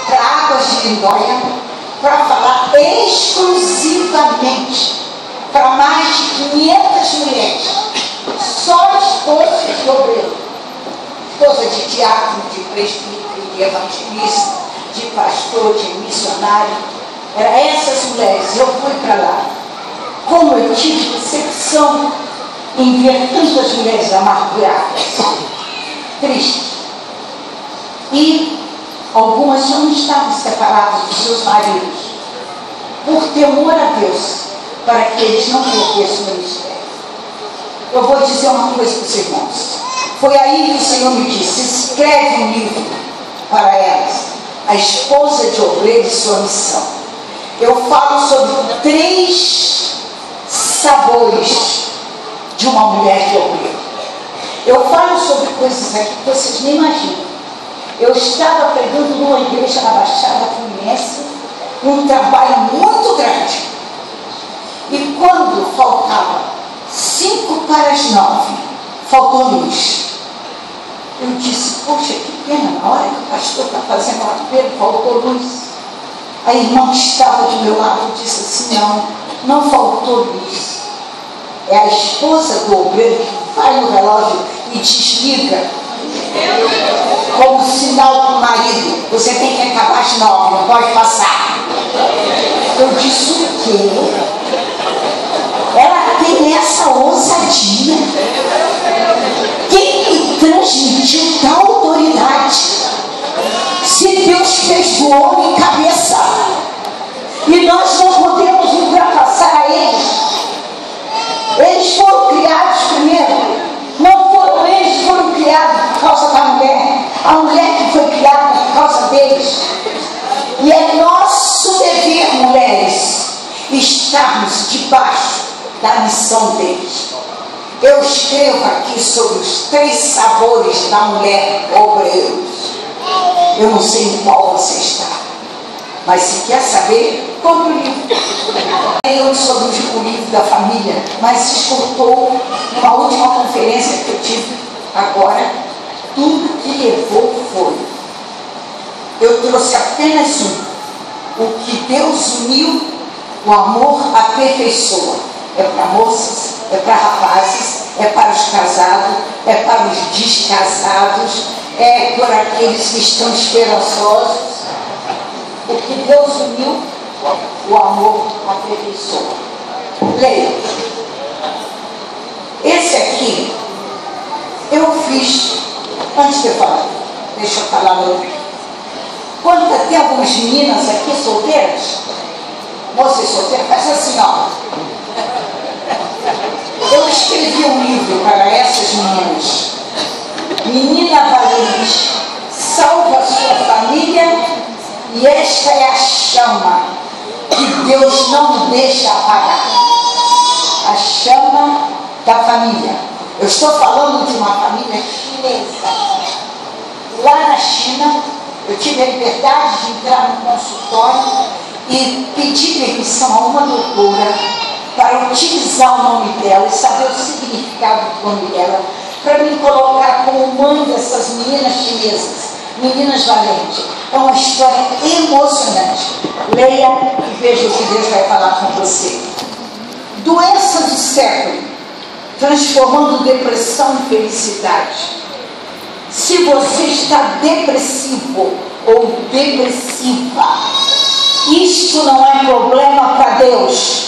para Águas de Lindóia, para falar exclusivamente para mais de 500 mulheres, só esposas de obreiro, esposa de diácono, de presbítero, de evangelista, de pastor, de missionário. Eram essas mulheres. Eu fui para lá. Como eu tive decepção em ver tantas mulheres amarguradas, tristes. E algumas não estavam separadas dos seus maridos, por temor a Deus, para que eles não perdessem o ministério. Eu vou dizer uma coisa para os irmãos. Foi aí que o Senhor me disse: escreve um livro para elas, a esposa de obreiro e sua missão. Eu falo sobre 3 sabores de uma mulher de obreiro. Eu falo sobre coisas aqui que vocês nem imaginam. Eu estava pregando numa igreja na Baixada Fluminense, um trabalho muito grande. E quando faltava 8:55, faltou luz. Eu disse: poxa, que pena, na hora que o pastor está fazendo o apelo, faltou luz. A irmã que estava do meu lado disse assim: não faltou luz. É a esposa do obreiro que vai no relógio e desliga como sinal para o marido: você tem que acabar às 9, não pode passar. Eu disse: o quê? Ela tem essa ousadia. Quem me transmitiu tal autoridade? Se Deus fez do homem cabeça, e nós não podemos ultrapassar a eles. Eles foram criados primeiro. Não foram eles que foram criados por causa da mulher. A mulher que foi criada por causa deles. E é nosso dever, mulheres, estarmos debaixo da missão deles. Eu escrevo aqui sobre os 3 sabores da mulher obreiros. Eu não sei em qual você está, mas se quer saber, compre o livro. Eu sobre o livro da família, mas se escutou numa última conferência que eu tive agora, tudo que levou foi. Eu trouxe apenas um: o que Deus uniu, o amor aperfeiçoa. É para moças, é para rapazes, é para os casados, é para os descasados, é por aqueles que estão esperançosos. O que Deus uniu, o amor aperfeiçoa. Leia. Esse aqui eu fiz antes de falar. Deixa eu falar no. Quando tem algumas meninas aqui solteiras, moças solteiras, faz assim, ó. Eu escrevi um livro para essas meninas. Menina valente, salva a sua família, e esta é a chama que Deus não deixa apagar. A chama da família. Eu estou falando de uma família chinesa. Lá na China, eu tive a liberdade de entrar no consultório e pedir permissão a uma doutora para utilizar o nome dela e saber o significado do nome dela, para me colocar como mãe dessas meninas chinesas, meninas valentes. É uma história emocionante. Leia e veja o que Deus vai falar com você. Doença do século, transformando depressão em felicidade. Se você está depressivo ou depressiva, isto não é problema para Deus.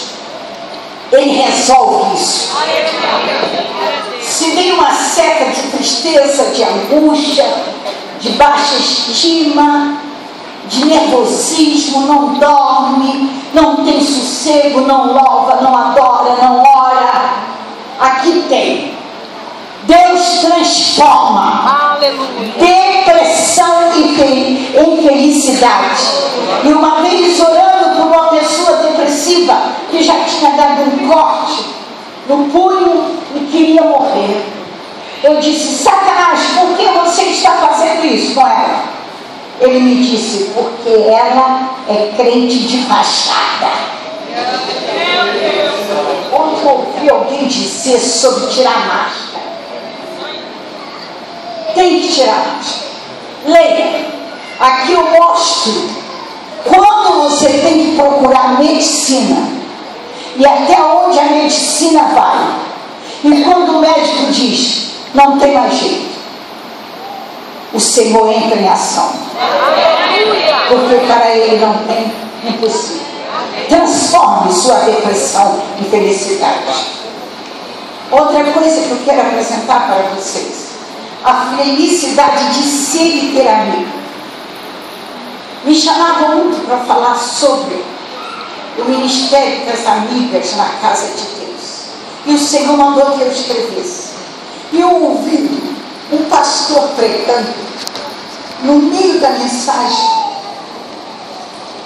Ele resolve isso. Se vem uma seca de tristeza, de angústia, de baixa estima, de nervosismo, não dorme, não tem sossego, não louva, não adora, não ora, aqui tem. Deus transforma. Aleluia. Depressão em felicidade. E uma vez orando por uma pessoa depressiva que já tinha dado um corte no punho e queria morrer, eu disse: Satanás, por que você está fazendo isso com ela? Ele me disse: porque ela é crente de fachada. Ontem eu ouvi alguém dizer sobre tirar máscara. Tem que tirar máscara. Leia. Aqui eu mostro quando você tem que procurar medicina e até onde a medicina vai. E quando o médico diz, não tem mais jeito, o Senhor entra em ação. Porque para Ele não tem impossível. Transforme sua depressão em felicidade. Outra coisa que eu quero apresentar para vocês: a felicidade de ser e ter amigo. Me chamavam muito para falar sobre o ministério das amigas na casa de Deus. E o Senhor mandou que eu escrevesse. E eu ouvi um pastor pregando, no meio da mensagem,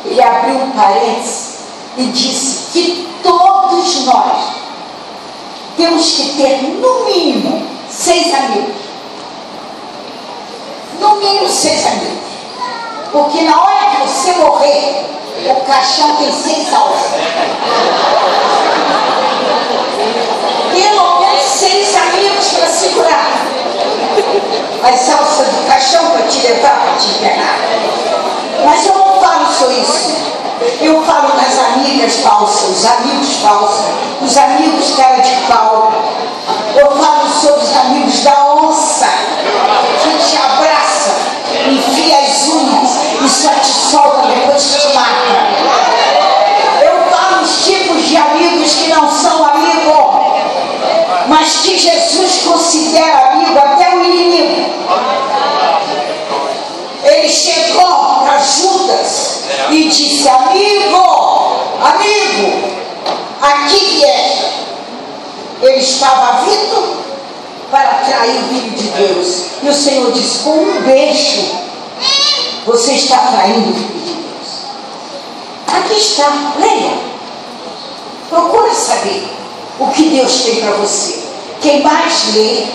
ele abriu um parênteses e disse que todos nós temos que ter, no mínimo, 6 amigos. No mínimo 6 amigos. Porque na hora que você morrer, o caixão tem 6 alças. Pelo menos 6 amigos para segurar as alças do caixão para te levar, para te enterrar. Mas eu não falo só isso. Eu falo das amigas falsas, os amigos falsos, os amigos cara de pau. Eu falo sobre os amigos da onça, que te abraça, enfia as unhas e só te solta depois que te mata. Eu falo os tipos de amigos que não são amigos, mas que Jesus considera amigo até o inimigo. Ele chegou para Judas e disse: amigo, amigo, aqui vieste. Ele estava vindo para trair o Filho de Deus. E o Senhor disse: com um beijo, você está traindo o Filho de Deus. Aqui está, leia. Procure saber o que Deus tem para você. Quem mais lê,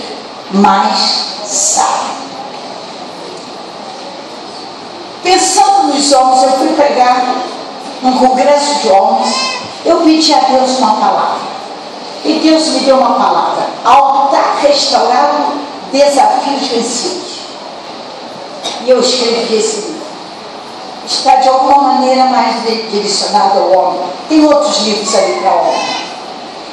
mais sabe. Pensando nos homens, eu fui pregar num congresso de homens. Eu pedi a Deus uma palavra. E Deus me deu uma palavra: altar restaurado, desafios vencidos. E eu escrevi esse livro. Está de alguma maneira mais direcionado ao homem. Tem outros livros ali para homem.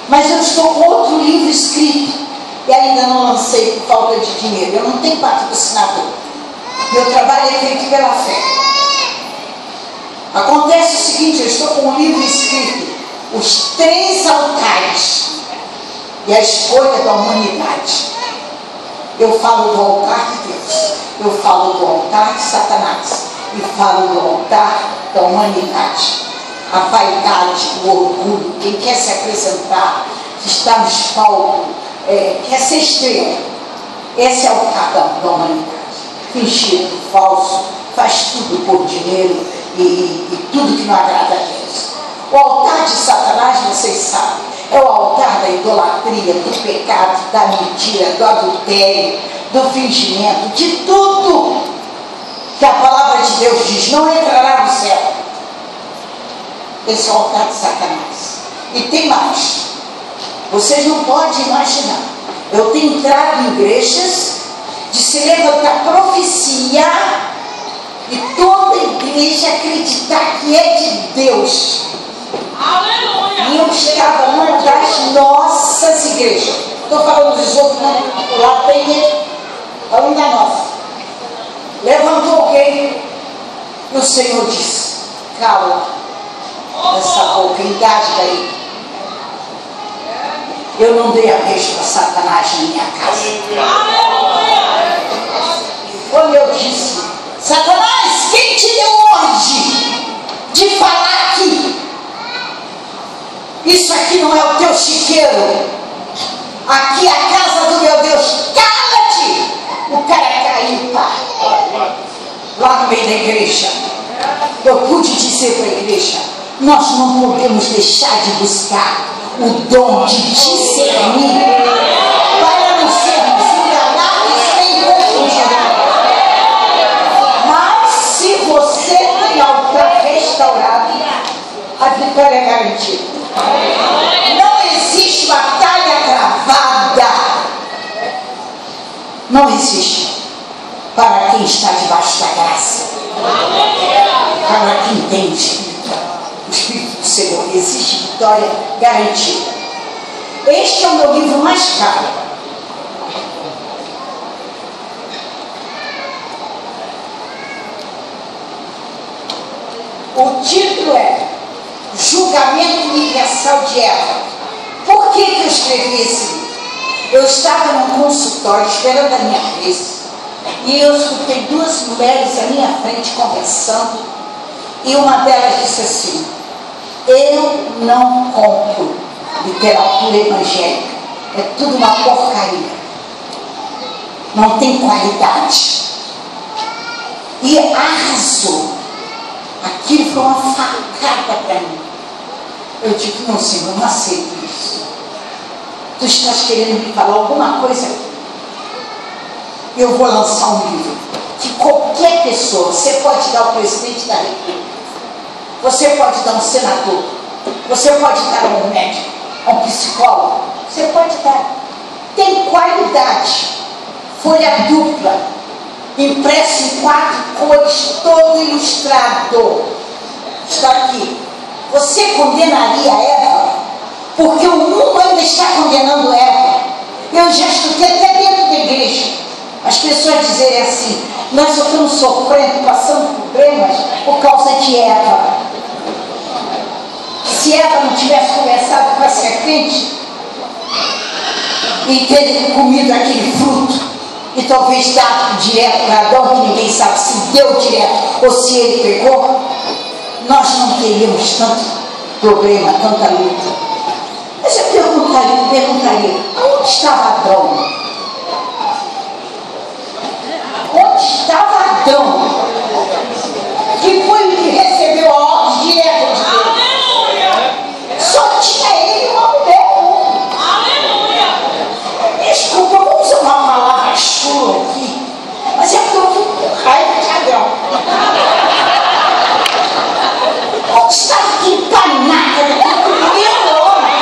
Mas eu estou com outro livro escrito e ainda não lancei por falta de dinheiro. Eu não tenho patrocinador. Meu trabalho é feito pela fé. Acontece o seguinte: eu estou com um livro escrito, Os 3 Altares e a Escolha da Humanidade. Eu falo do altar de Deus, eu falo do altar de Satanás e falo do altar da humanidade. A vaidade, o orgulho, quem quer se apresentar, está nos palcos, quer ser estrela. Esse é o altar da humanidade. Fingido, falso, faz tudo por dinheiro e tudo que não agrada a Deus. O altar de Satanás, vocês sabem, é o altar da idolatria, do pecado, da mentira, do adultério, do fingimento, de tudo que a palavra de Deus diz: não entrará no céu. Esse é o altar de Satanás. E tem mais. Vocês não podem imaginar. Eu tenho entrado em igrejas de se levantar profecia e toda a igreja acreditar que é de Deus. Aleluia. E eu estava numa das nossas igrejas. Estou falando dos outros, não. Lá tem ele, falando da nossa. Levantou alguém e o Senhor disse: cala essa boca, engasga aí. Eu não dei a vez para Satanás na minha casa. Quando eu disse: Satanás, quem te deu ordem de falar aqui? Isso aqui não é o teu chiqueiro. Aqui é a casa do meu Deus. Cala-te! O cara caiu, pá, lá no meio da igreja. Eu pude dizer para a igreja: nós não podemos deixar de buscar o dom de discernir para não sermos enganados nem confundidos. Mas se você tem altar restaurado, a vitória é garantida. Não existe batalha travada. Não existe para quem está debaixo da graça. Para quem tem o Espírito do Senhor, existe vitória garantida. Este é o meu livro mais caro. O título é Julgamento Universal de Eva. Por que eu escrevi esse livro? Eu estava num consultório esperando a minha vez e eu escutei duas mulheres à minha frente conversando e uma delas disse assim: eu não compro literatura evangélica, é tudo uma porcaria, não tem qualidade. E arrasou. Aquilo foi uma facada para mim. Eu digo: não, Senhor, não aceito isso. Tu estás querendo me falar alguma coisa? Eu vou lançar um livro que qualquer pessoa, você pode dar ao presidente da República, você pode dar a um senador, você pode dar a um médico, a um psicólogo, você pode dar. Tem qualidade, folha dupla, impresso em 4 cores, todo ilustrado. Está aqui. Você condenaria Eva? Porque o mundo ainda está condenando Eva. Eu já escutei até dentro da igreja as pessoas dizerem assim: nós estamos sofrendo, passando problemas por causa de Eva. Se Eva não tivesse conversado com a serpente e ter comido aquele fruto, e talvez dado direto para Adão, que ninguém sabe se deu direto ou se ele pegou, nós não teríamos tanto problema, tanta luta. Mas eu perguntaria: onde estava Adão? Onde estava Adão? Que foi o que recebeu a ordem direta de Deus. Só tinha ele uma mulher. Desculpa, eu vou usar uma palavra chula aqui, mas é porque eu fico com raiva de Adão. Onde estava aquele panaca do primeiro homem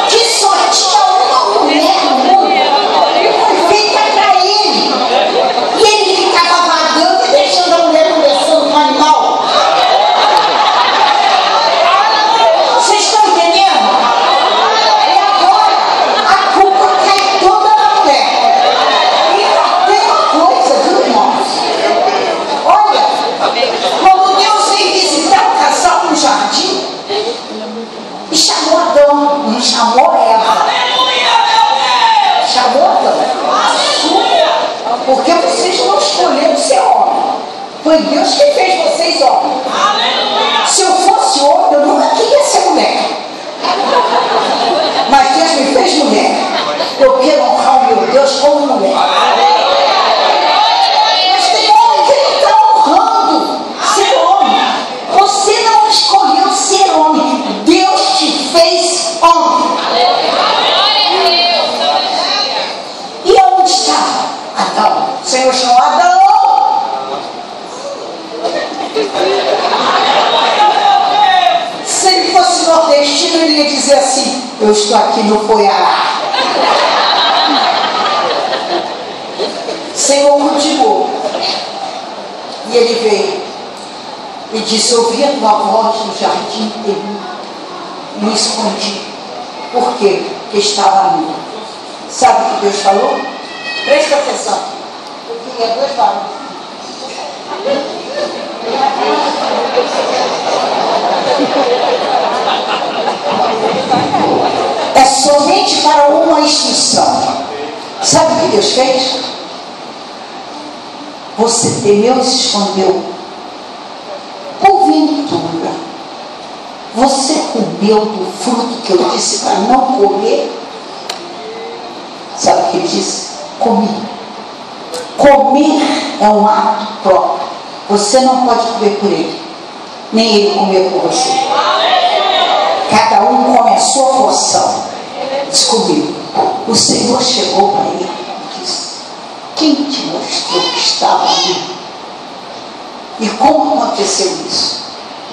que só tinha uma mulher no mundo e foi feita para ele, e ele ficava vagando e deixando a mulher conversando com o animal? Vocês estão entendendo? E agora a culpa cai toda na mulher. E tem uma coisa, viu, irmãos? Olha, quando Deus veio visitar o casal no jardim e chamou Adão, não chamou Eva, chamou Adão. Porque vocês não escolheram ser homem, foi Deus que fez vocês homem. Se eu fosse homem, eu nunca queria ser mulher, mas Deus me fez mulher. Eu quero honrar o meu Deus como mulher. Mas tem homem que não está honrando ser homem. Você não escolheu ser homem, Deus te fez homem. E onde estava Adão? O Senhor chamou Adão. Se ele fosse nordestino, ele ia dizer assim: eu estou aqui no Poiará. O Senhor continuou. E ele veio e disse: ouvi a tua voz no jardim inteiro, me escondi. Por quê? Porque estava nu. Sabe o que Deus falou? Presta atenção. Eu queria 2 barulhos. É somente para uma instrução. Sabe o que Deus fez? Você temeu e se escondeu. Porventura, você comeu do fruto que eu disse para não comer? Sabe o que ele disse? Comi. Comer é um ato próprio. Você não pode comer por ele, nem ele comer por você. Cada um come a sua porção. Descobriu. O Senhor chegou para ele e disse: quem te mostrou que estava ali? E como aconteceu isso?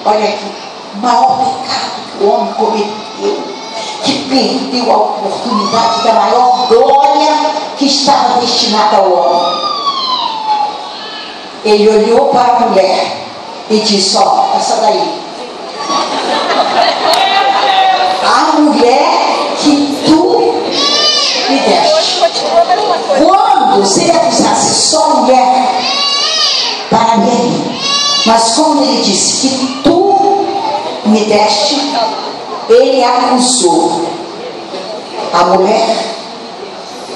Olha aqui, o maior pecado que o homem cometeu, que perdeu a oportunidade da maior glória que estava destinada ao homem. Ele olhou para a mulher e disse: ó, essa daí, a mulher que tu me deste. Quando se ele acusasse só a mulher, pararia aí. Mas quando ele disse que tu me deste, ele acusou a mulher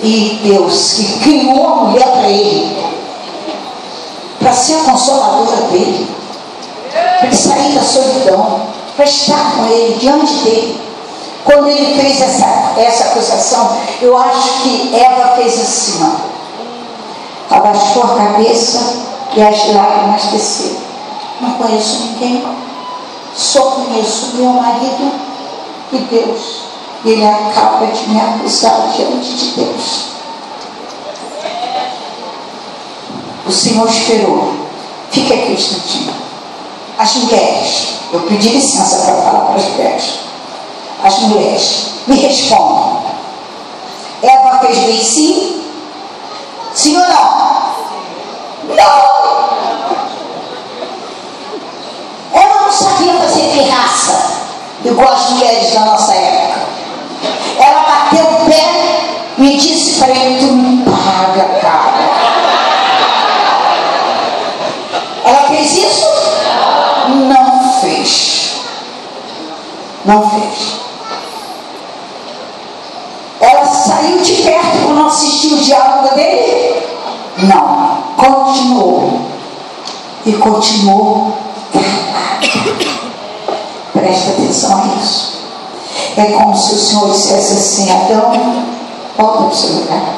e Deus, que criou a mulher para ele, para ser a consoladora dele, para ele sair da solidão, para estar com ele, diante dele. Quando ele fez essa acusação, eu acho que Eva fez assim, ó, abaixou a cabeça e as lágrimas desceram. Não conheço ninguém, só conheço meu marido e Deus. E ele acaba de me acusar diante de Deus. O Senhor esperou. Fica aqui um instantinho. As mulheres, eu pedi licença para falar para as mulheres. As mulheres, me respondam. Eva fez bem sim? Sim ou não? Não! Ela não sabia fazer pirraça, igual as mulheres da nossa época. Ela bateu o pé e disse para ele: tu me paga, cara. Ela fez isso? Não fez. Não fez. Ela saiu de perto para não assistir o diálogo dele? Não. Continuou. E continuou calado. Presta atenção a isso. É como se o Senhor dissesse assim: Adão, volta para o seu lugar.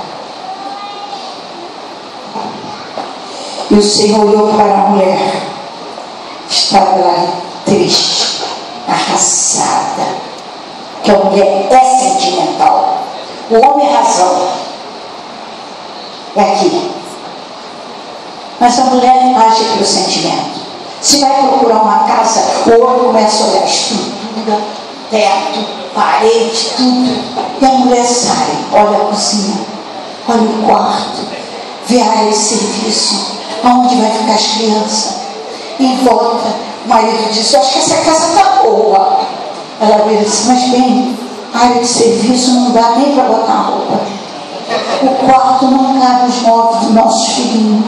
E o Senhor olhou para a mulher. Estava lá triste, arrasada. Que a mulher é sentimental. O homem é razão. É aqui. Mas a mulher age pelo sentimento. Se vai procurar uma casa, o homem começa a olhar a estrutura, teto, parede, tudo. E a mulher sai, olha a cozinha, olha o quarto, vê a área de serviço, aonde vai ficar as crianças. E volta, o marido diz: eu acho que essa casa está boa. Ela vê assim: mas bem, a área de serviço não dá nem para botar a roupa. O quarto não cabe os móveis dos nossos filhinhos.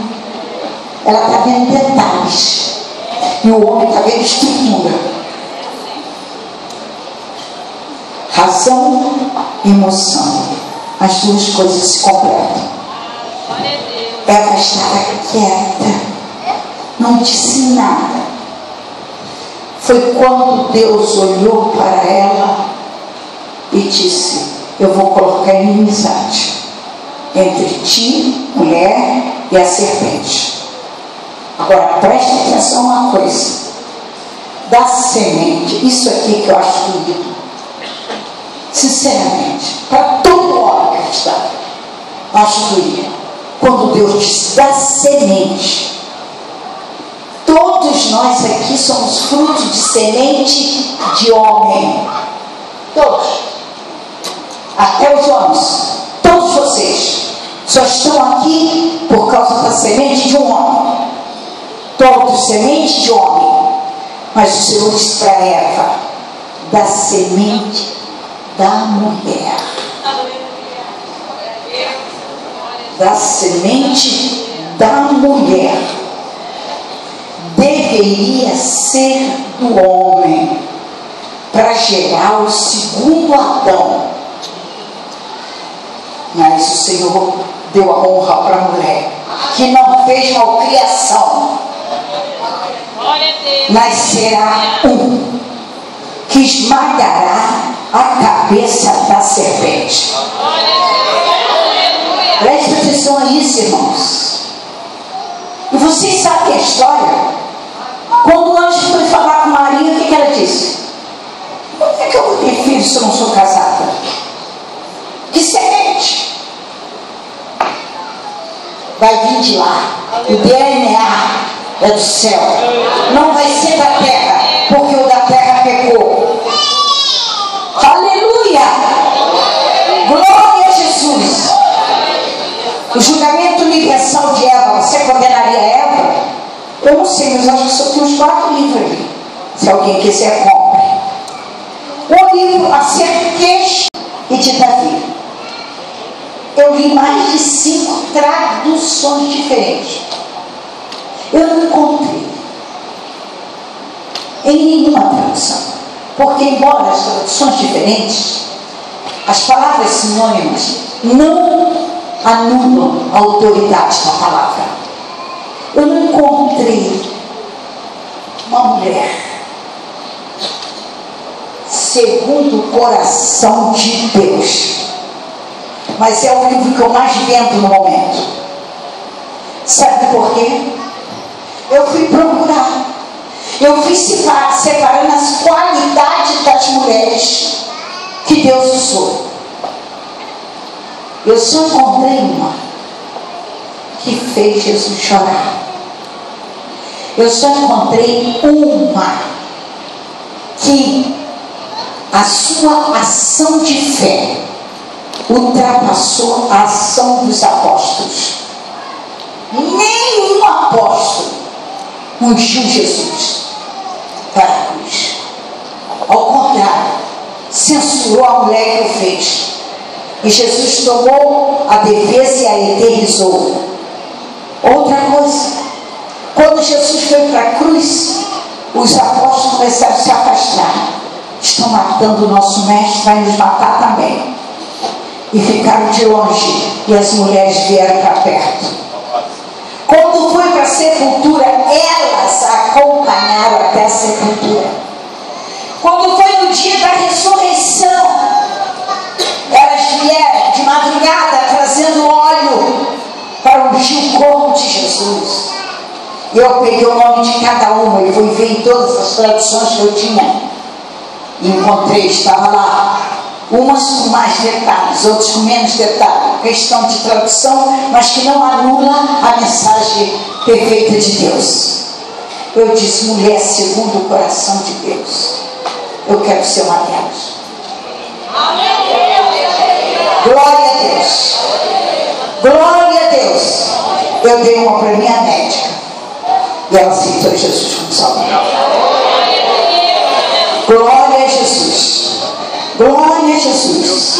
Ela está vendo detalhes. E o homem está vendo estrutura. Razão e emoção. As duas coisas se completam. Eva estava quieta. Não disse nada. Foi quando Deus olhou para ela e disse: eu vou colocar inimizade entre ti, mulher, e a serpente. Agora preste atenção a uma coisa. Da semente, isso aqui que eu acho doído, sinceramente, para todo homem cristão, acho doído. Quando Deus diz da semente, todos nós aqui somos frutos de semente de homem. Todos. Até os homens. Todos vocês só estão aqui por causa da semente de um homem. Todos semente de homem. Mas o Senhor disse para Eva: da semente da mulher. Da semente da mulher. Deveria ser do homem, para gerar o segundo Adão. Mas o Senhor deu a honra para a mulher, que não fez malcriação. Nascerá um que esmagará a cabeça da serpente. Presta atenção a isso, irmãos. E vocês sabem a história? Quando o anjo foi falar com Maria, o que ela disse? Por que eu vou ter filho se eu não sou casada? Que semente vai vir de lá. O DNA é do céu, não vai ser da terra, porque o da terra pecou. Aleluia! Glória a Jesus! O julgamento universal de Eva, você condenaria Eva? Eu não sei, mas acho que só tem uns 4 livros ali. Se alguém quiser, compre. O livro Acerqueis e de Davi. Eu li mais de 5 traduções diferentes. Eu não encontrei em nenhuma tradução. Porque, embora as traduções diferentes, as palavras sinônimas não anulam a autoridade da palavra. Eu não encontrei uma mulher segundo o coração de Deus. Mas é o livro que eu mais vendo no momento. Sabe por quê? Eu fui procurar. Eu fui separando as qualidades das mulheres que Deus usou. Eu só encontrei uma que fez Jesus chorar. Eu só encontrei uma que a sua ação de fé ultrapassou a ação dos apóstolos. Nenhum apóstolo ungiu Jesus para a cruz. Ao contrário, censurou a mulher que o fez. E Jesus tomou a defesa e a eternizou. Outra coisa, quando Jesus foi para a cruz, os apóstolos começaram a se afastar. Estão matando o nosso mestre, vai nos matar também. E ficaram de longe, e as mulheres vieram para perto. Quando foi para a sepultura, elas acompanharam até a sepultura. Quando foi no dia da ressurreição, elas vieram de madrugada trazendo óleo para ungir o corpo de Jesus. E eu peguei o nome de cada uma e fui ver em todas as traduções que eu tinha. E encontrei, estava lá. Umas com mais detalhes, outras com menos detalhes. Questão de tradução, mas que não anula a mensagem perfeita de Deus. Eu disse, mulher segundo o coração de Deus. Eu quero ser uma delas. Glória a Deus. Glória a Deus. Eu dei uma para minha médica. E ela aceitou Jesus como Salvador. Glória a Jesus. Glória a Jesus.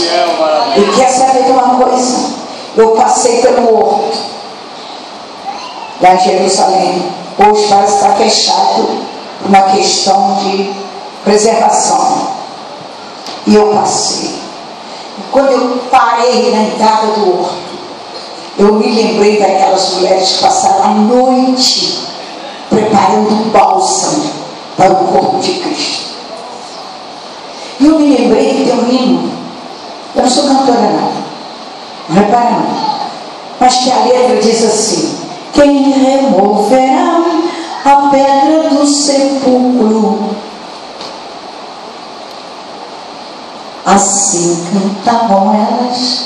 E quer saber de uma coisa? Eu passei pelo horto lá em Jerusalém. Hoje parece estar fechado por uma questão de preservação. E eu passei. E quando eu parei na entrada do horto, eu me lembrei daquelas mulheres que passaram a noite preparando um bálsamo para o corpo de Cristo. E eu me lembrei que tem um hino. Eu não sou cantora não repara não. Mas que a letra diz assim: quem removerá a pedra do sepulcro? Assim cantavam elas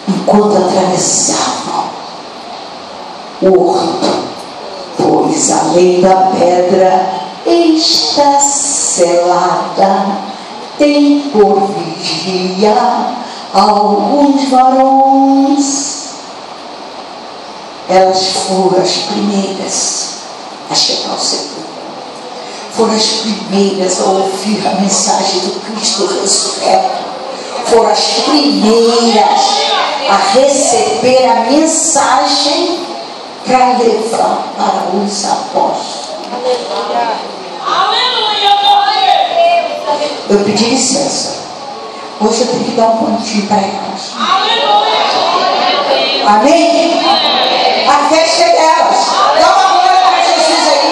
enquanto atravessavam o horto, pois a lei da pedra está selada, tem por vigia alguns varões. Elas foram as primeiras a chegar ao sepulcro. Foram as primeiras a ouvir a mensagem do Cristo ressurreto. Foram as primeiras a receber a mensagem para levar para os apóstolos. Eu pedi licença. Hoje eu tenho que dar um pontinho para elas. Amém? A festa é delas. Dá uma glória para Jesus aí.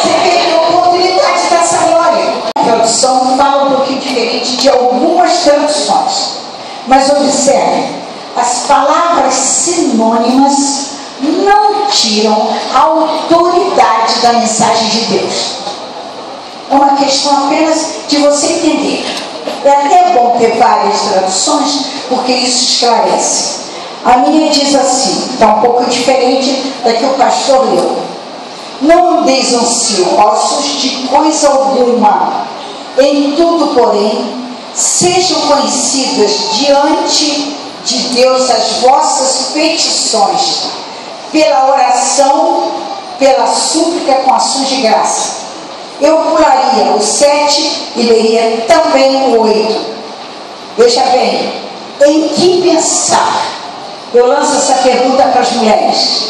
Você teve a oportunidade dessa glória. A tradução fala um pouquinho diferente de algumas traduções. Mas observe, as palavras sinônimas não tiram a autoridade da mensagem de Deus. É uma questão apenas de você entender. É até bom ter várias traduções, porque isso esclarece. A minha diz assim, está um pouco diferente da que o pastor leu. Não andeis ansiosos de coisa alguma, em tudo, porém, sejam conhecidas diante de Deus as vossas petições, pela oração, pela súplica com ações de graça. Eu pularia o 7 e leria também o 8. Veja bem, em que pensar? Eu lanço essa pergunta para as mulheres.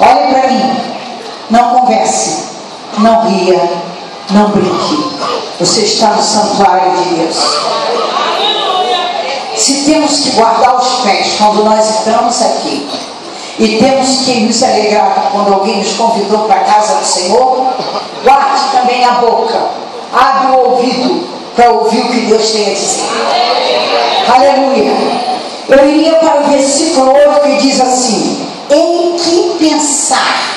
Olhem para mim, não converse, não ria, não brinque. Você está no santuário de Deus. Se temos que guardar os pés quando nós entramos aqui, e temos que nos alegrar quando alguém nos convidou para a casa do Senhor, guarde também a boca, abre o ouvido para ouvir o que Deus tem a dizer. Aleluia. Eu iria para o versículo 8 que diz assim: em que pensar?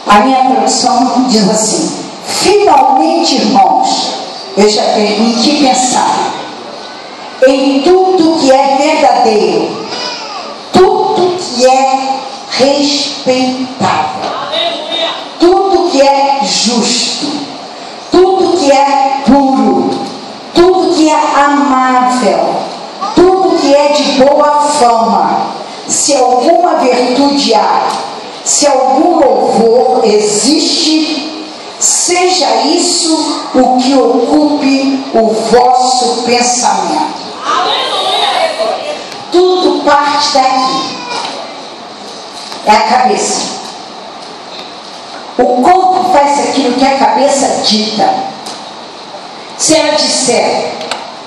A minha tradução diz assim: finalmente, irmãos, veja bem, em que pensar? Em tudo que é verdadeiro, tudo que é respeitável, tudo que é justo, tudo que é puro, tudo que é amável, tudo que é de boa fama, se alguma virtude há, se algum louvor existe, seja isso o que ocupe o vosso pensamento. Tudo parte daqui. É a cabeça. O corpo faz aquilo que a cabeça dita. Se ela disser,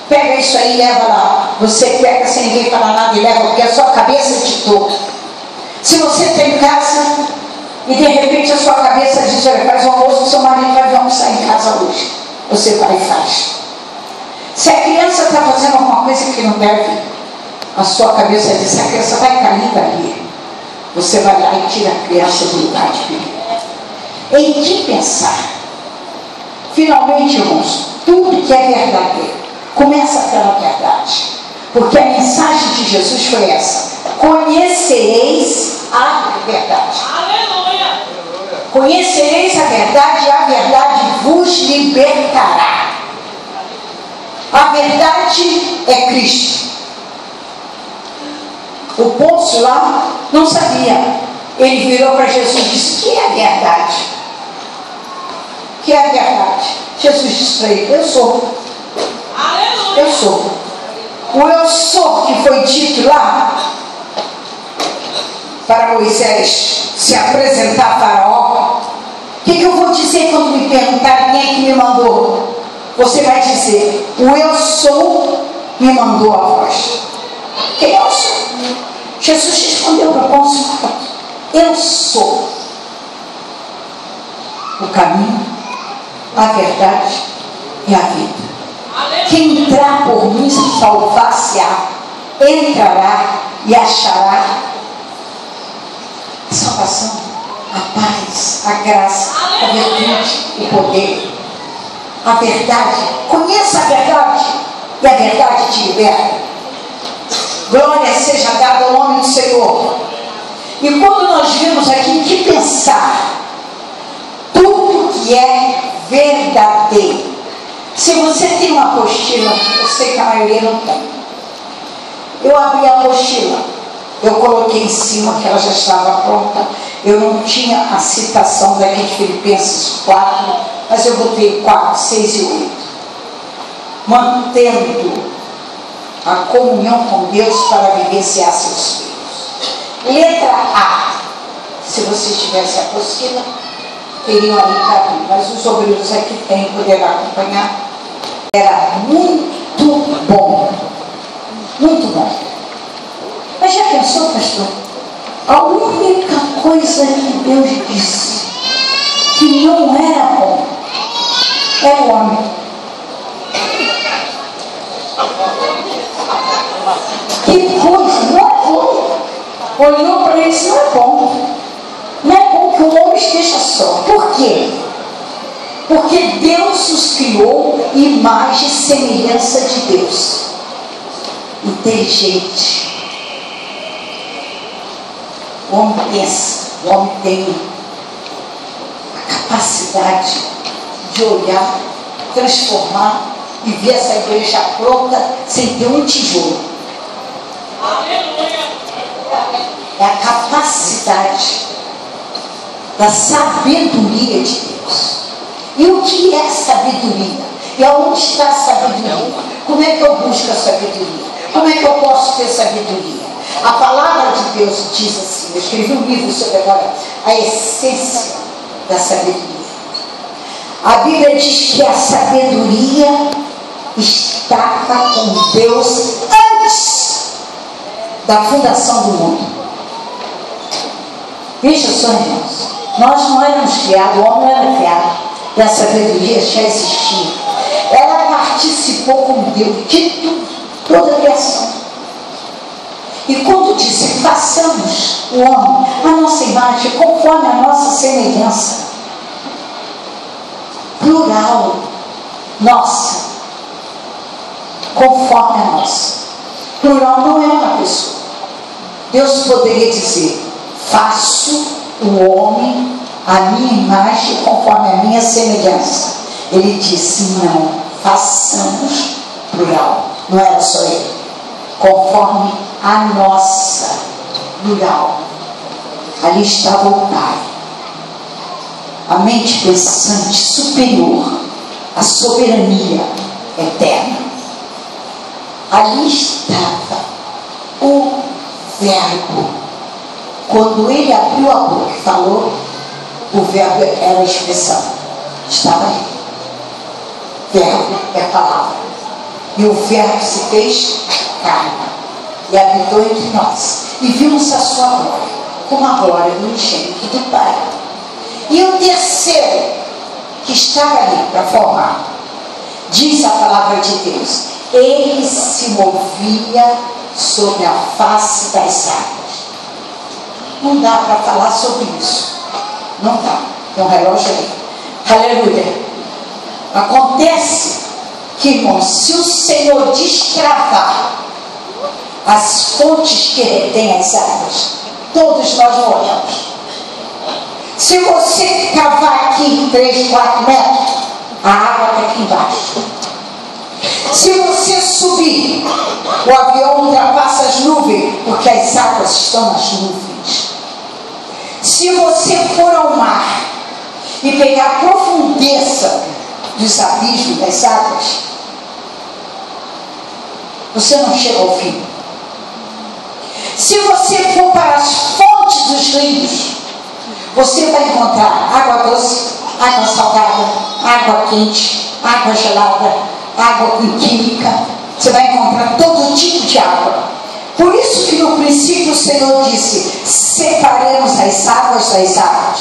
pega isso aí e leva lá, você pega sem ninguém falar nada e leva, porque a sua cabeça ditou. Se você está em casa e de repente a sua cabeça diz: olha, faz o almoço, o seu marido vai vir almoçar em casa hoje, você vai e faz. Se a criança está fazendo alguma coisa que não deve, a sua cabeça diz: a criança vai cair dali, você vai lá e tira a criança do lugar de perigo. Em que pensar? Finalmente, irmãos, tudo que é verdadeiro começa pela verdade, porque a mensagem de Jesus foi essa: conhecereis a verdade. Aleluia! Conhecereis a verdade e a verdade vos libertará. A verdade é Cristo. O Pôncio lá não sabia. Ele virou para Jesus e disse: que é a verdade? Que é a verdade? Jesus disse para ele: eu sou. Aleluia. Eu sou. O eu sou que foi dito lá para Moisés se apresentar a Faraó. O que eu vou dizer quando me perguntar quem é que me mandou? Você vai dizer: o eu sou me mandou a voz. Quem eu sou? Jesus respondeu para Pôncio: eu sou o caminho, a verdade e a vida. Quem entrar por mim salvar-se-á, entrará e achará a salvação, a paz, a graça, a virtude, o poder. A verdade, conheça a verdade e a verdade te liberta. Glória seja dada ao nome do Senhor. E quando nós vimos aqui em que pensar, tudo que é verdadeiro. Se você tem uma apostila, eu sei que a maioria não tem. Eu abri a apostila, eu coloquei em cima que ela já estava pronta. Eu não tinha a citação daqui de Filipenses 4, mas eu botei 4, 6 e 8. Mantendo a comunhão com Deus para vivenciar seus filhos. Letra A. Se você tivesse a apostila, teriam ali para abrir, mas os obreiros aqui têm, poderão acompanhar. Era muito bom. Muito bom. Mas já pensou, pastor? A única coisa que Deus disse que não era bom é o homem. Que coisa, não é bom. Olhou para ele e disse: não é bom. Não é bom que o homem esteja só. Por quê? Porque Deus nos criou imagem e semelhança de Deus. Inteligente. O homem pensa, o homem tem a capacidade de olhar, transformar e ver essa igreja pronta sem ter um tijolo. Aleluia! é a capacidade da sabedoria de Deus. E o que é sabedoria? E aonde está a sabedoria? Como é que eu busco a sabedoria? Como é que eu posso ter sabedoria? A palavra de Deus diz assim, eu escrevi um livro sobre agora, a essência da sabedoria. A Bíblia diz que a sabedoria estava com Deus antes da fundação do mundo. Veja só, irmãos, nós não éramos criados, o homem não era criado, e a sabedoria já existia. Ela participou com Deus de tudo, toda a criação. E quando disse, façamos o homem a nossa imagem, conforme a nossa semelhança, plural, nossa, conforme a nossa. Plural não é uma pessoa. Deus poderia dizer, faço o homem a minha imagem, conforme a minha semelhança. Ele disse, não, façamos plural. Não era só ele. Conforme a nossa, plural. Ali estava o Pai. A mente pensante superior, a soberania eterna. Ali estava o Verbo. Quando ele abriu a boca e falou, o Verbo era a expressão. Estava ali. Verbo é a palavra. E o Verbo se fez carne e habitou entre nós. E vimos a sua glória, como a glória do unigênito do Pai. E o terceiro, que estava ali para formar, diz a palavra de Deus, ele se movia sobre a face das águas. Não dá para falar sobre isso. Não dá. Tem um relógio ali. Aleluia. Acontece que, irmão, se o Senhor destravar as fontes que retêm as águas, todos nós morremos. Se você cavar aqui 3, 4 metros, a água está aqui embaixo. Se você subir, o avião ultrapassa as nuvens, porque as águas estão nas nuvens. Se você for ao mar e pegar a profundeza dos abismos das águas, você não chega ao fim. Se você for para as fontes dos rios, você vai encontrar água doce, água salgada, água quente, água gelada, água com química. Você vai encontrar todo tipo de água. Por isso que no princípio o Senhor disse, separemos as águas das águas.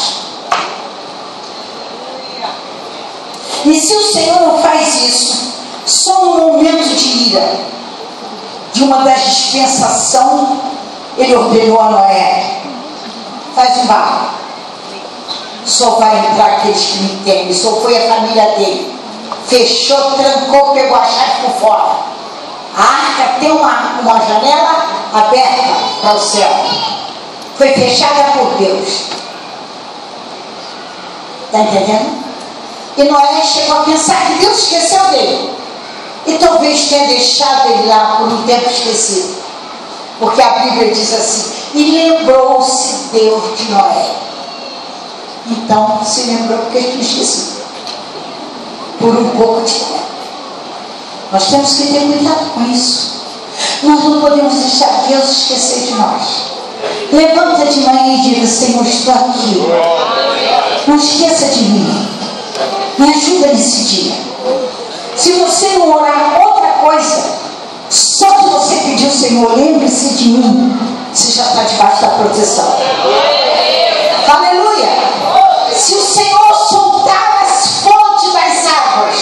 E se o Senhor não faz isso, só no momento de ira, de uma das dispensações, ele ordenou a Noé, faz um barco. Só vai entrar aqueles que me temem. Só foi a família dele. Fechou, trancou, pegou a chave por fora. A arca tem uma janela aberta para o céu. Foi fechada por Deus. Está entendendo? E Noé chegou a pensar que Deus esqueceu dele. E talvez tenha deixado ele lá por um tempo esquecido. Porque a Bíblia diz assim, e lembrou-se Deus de Noé. Então, se lembrou porque tinha esquecido. Por um pouco de tempo. Nós temos que ter cuidado com isso. Nós não podemos deixar Deus esquecer de nós. Levanta de manhã e diga, Senhor, estou aqui. Não esqueça de mim. Me ajuda nesse dia. Se você não orar outra coisa, só que você pediu, Senhor, lembre-se de mim, você já está debaixo da proteção. Aleluia! Se o Senhor soltar as fontes das águas,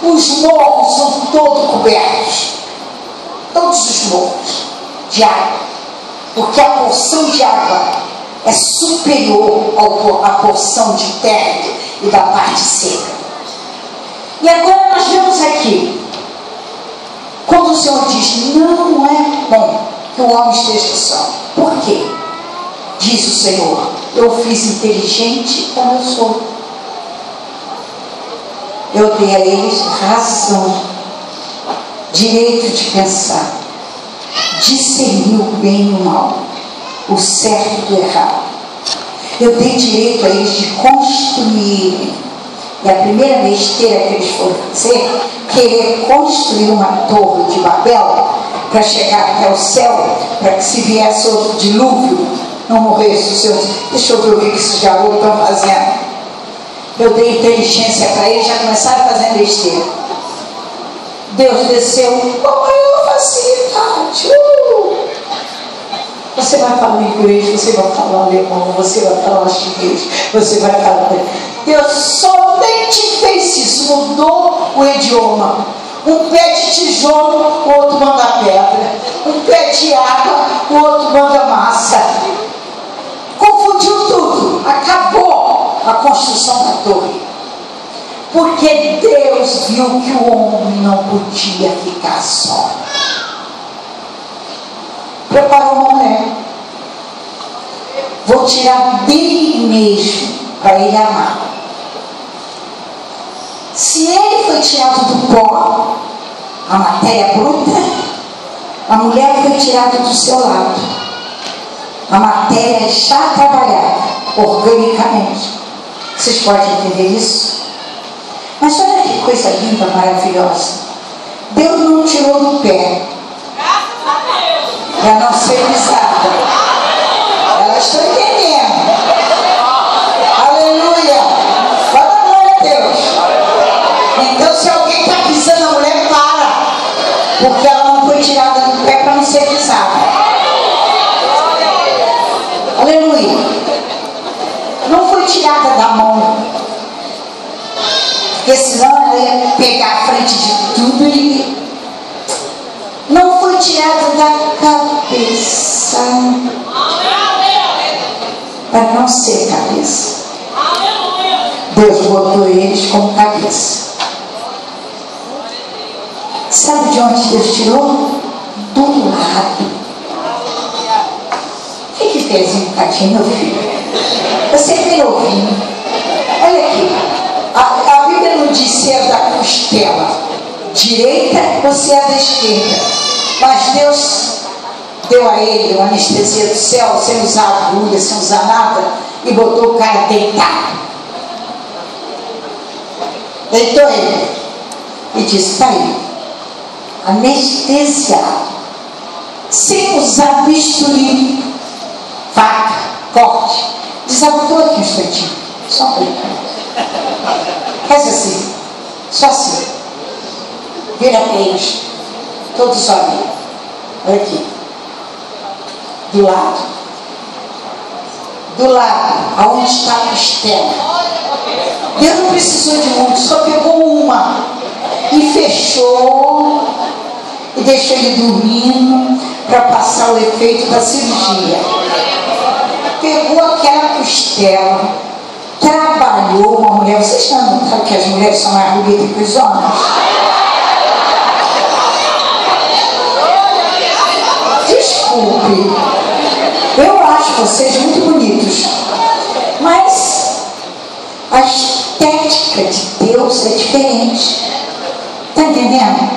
os morros são todos cobertos. Todos os morros de água. Porque a porção de água é superior à porção de terra e da parte seca. E agora nós vemos aqui, quando o Senhor diz, não é bom que o homem esteja só. Por quê? Diz o Senhor, eu fiz inteligente como eu sou. Eu dei a eles razão, direito de pensar, discernir o bem e o mal. o certo do errado. Eu dei direito a eles de construírem. E a primeira besteira que eles foram fazer, querer construir uma torre de Babel para chegar até o céu, para que se viesse outro dilúvio, não morresse os seus. Deixa eu ver o que esses garotos estão fazendo. Eu dei inteligência para eles, já começaram fazendo besteira. Deus desceu com a maior facilidade. Você vai falar inglês, você vai falar alemão, você vai falar chinês, você vai falar. Deus somente fez isso, mudou o idioma. Um pé de tijolo, o outro manda pedra. Um pé de água, o outro manda massa. Confundiu tudo, acabou a construção da torre. Porque Deus viu que o homem não podia ficar só. Preparou uma mulher. Vou tirar dele mesmo para ele amar. Se ele foi tirado do pó, a matéria bruta, a mulher foi tirada do seu lado. A matéria já trabalhada organicamente. Vocês podem entender isso? Mas olha que coisa linda, maravilhosa. Deus não tirou do pé para não ser pisada. Elas estão entendendo. Aleluia. Fala glória a Deus. Então, se alguém está pisando a mulher, para. Porque ela não foi tirada do pé para não ser pisada. Aleluia. Não foi tirada da mão. Porque senão ela ia pegar a frente de tudo e não foi tirada da cabeça para não ser cabeça. Deus botou eles como cabeça. Sabe de onde Deus tirou? Do lado. Fique pezinho um bocadinho, meu filho. Você tem ouvindo? Olha aqui. A Bíblia não diz se é da costela direita ou se é da esquerda. Mas Deus deu a ele uma anestesia do céu, sem usar agulha, sem usar nada, e botou o cara deitado. Deitou ele e disse: está aí, anestesiado, sem usar bisturi, faca, corte. Desabotou aqui um instantinho, só um pouquinho. Faz assim, só assim. Vira para eles, todos olham. Olha aqui. Do lado. Do lado, aonde está a costela. Deus não precisou de muito, só pegou uma e fechou e deixou ele dormindo para passar o efeito da cirurgia. Pegou aquela costela, trabalhou uma mulher. Vocês não notaram que as mulheres são mais bonitas que os homens? Desculpe, eu acho vocês muito bonitos, mas a estética de Deus é diferente. Está entendendo?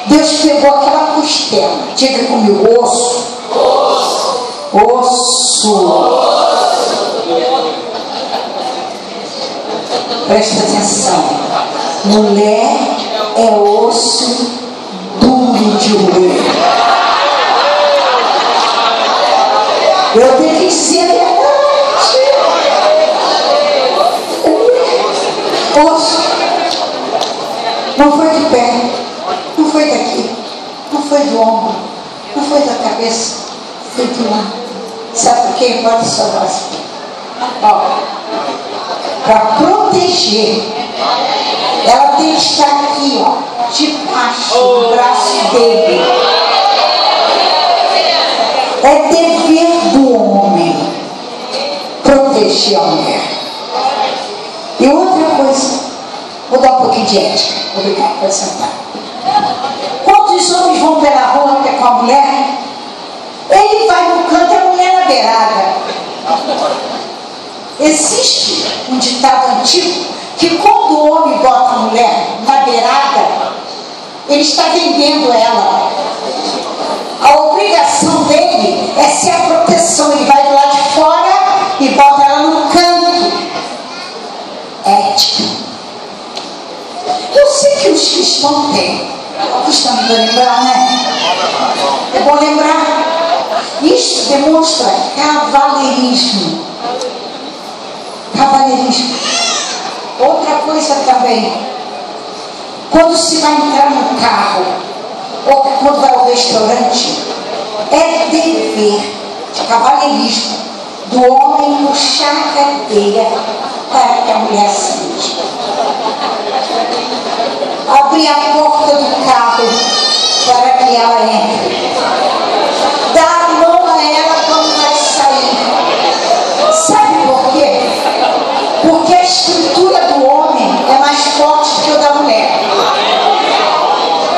Deus pegou aquela costela, diga comigo, osso. Osso. Presta atenção. Mulher é osso duro de roer. Eu tenho que dizer a verdade. Osso. Não foi de pé, não foi daqui, não foi do ombro, não foi da cabeça, foi do lado. Sabe por quê? Bota sua voz. Ó, para proteger, ela tem que estar aqui, ó, debaixo do braço dele. É dever do homem proteger a mulher. E outra coisa, vou dar um pouquinho de ética. Obrigado, pode sentar. Quando os homens vão pela rua com a mulher, ele vai no canto e a mulher na beirada. Existe um ditado antigo que quando o homem bota a mulher na beirada, ele está vendendo ela. A obrigação dele é ser a proteção cristão tem. O cristão não vai lembrar, né? É bom lembrar. Isso demonstra cavalheirismo. Cavalheirismo. Outra coisa também. Quando se vai entrar no carro, ou quando vai ao restaurante, é dever de cavalheirismo do homem puxar a cadeira para que a mulher sente. Abrir a porta do carro para que ela entre. Dar a mão a ela quando vai sair. Sabe por quê? Porque a estrutura do homem é mais forte do que o da mulher.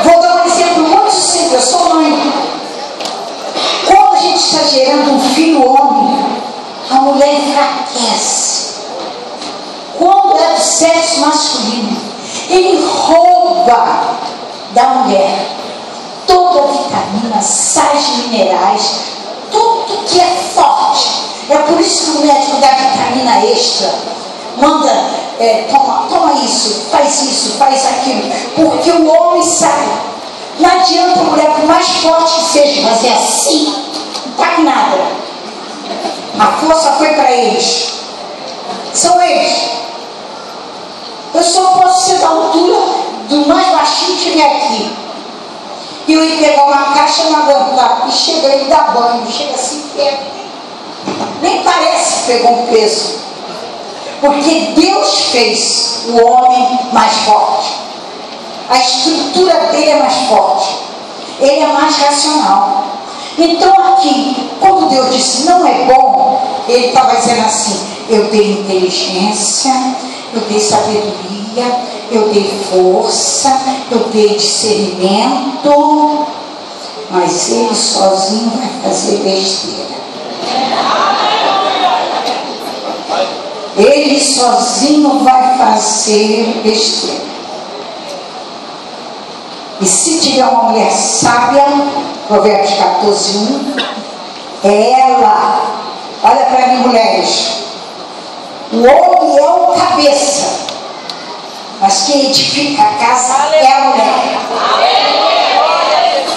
Vou dar um exemplo muito simples. Eu sou mãe. Quando a gente está gerando um filho homem, a mulher enfraquece. Quando é do sexo masculino, ele rouba da mulher toda a vitamina, sais minerais, tudo que é forte. É por isso que o médico dá vitamina extra, manda, toma isso, faz aquilo, porque o homem sabe. Não adianta a mulher, por mais forte que seja, mas é assim, não tá em nada. A força foi para eles. São eles. Eu só posso ser da altura do mais baixinho que vem aqui. E eu ia pegar uma caixa na levantar e chega ele dá banho, chega assim perto. Nem parece que pegou um peso. Porque Deus fez o homem mais forte. A estrutura dele é mais forte. Ele é mais racional. Então aqui, quando Deus disse não é bom, ele estava dizendo assim: eu dei inteligência, eu dei sabedoria, eu dei força, eu dei discernimento, mas ele sozinho vai fazer besteira. Ele sozinho vai fazer besteira. E se tiver uma mulher sábia, Provérbios 14:1, é ela. Olha para mim, mulheres. O homem é o cabeça, mas quem edifica a casa é a mulher.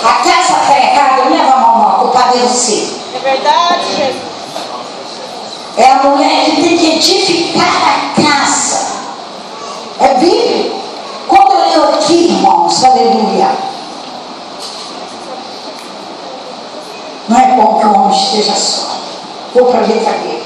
A casa está errada, não leva a mão, não. A culpada é você. É verdade, Jesus. É a mulher que tem que edificar a casa. É Bíblia. Quando eu leio aqui, irmãos, aleluia. Não é bom que o homem esteja só. Vou para a letra B.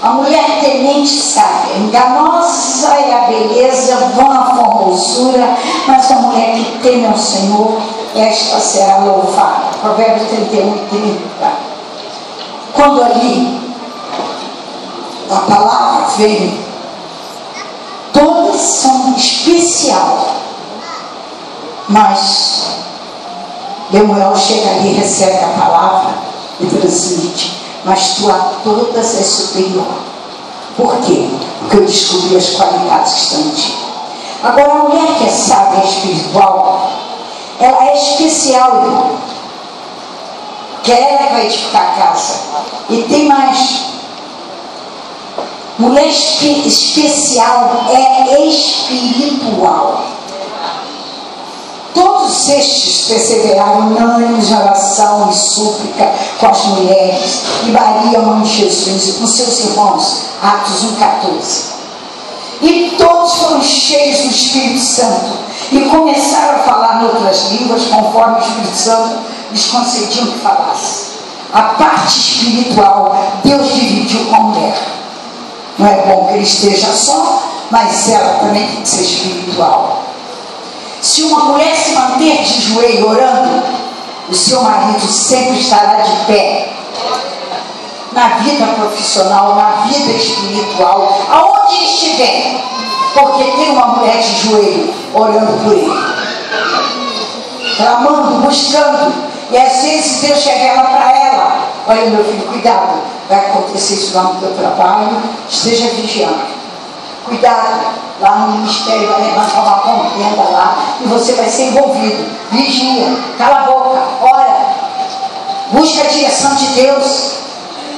A mulher temente sábia, enganosa é a beleza, vã a formosura, mas a mulher que teme ao Senhor, esta será louvada. Provérbios 31:30. Quando ali a palavra vem, todas são especial, mas Lemuel chega ali, recebe a palavra e transmite. Mas tu a todas és superior. Por quê? Porque eu descobri as qualidades que estão em ti. Agora, a mulher que é sábia espiritual, ela é especial, irmão. Que ela que vai edificar a casa. E tem mais. Mulher especial é espiritual. Todos estes perseveraram unânimes em oração e súplica com as mulheres e Maria, mãe de Jesus, e com seus irmãos. Atos 1:14. E todos foram cheios do Espírito Santo e começaram a falar em outras línguas, conforme o Espírito Santo lhes concedia que falasse. A parte espiritual, Deus dividiu com a mulher. Não é bom que ele esteja só, mas ela também tem que ser espiritual. Se uma mulher se manter de joelho orando, o seu marido sempre estará de pé. Na vida profissional, na vida espiritual, aonde ele estiver, porque tem uma mulher de joelho orando por ele, clamando, buscando. E às vezes Deus revela para ela: olha, meu filho, cuidado, vai acontecer isso lá no teu trabalho, esteja vigiando. Cuidado, lá no ministério vai levantar uma contenda lá e você vai ser envolvido. Vigia, cala a boca, ora, busca a direção de Deus.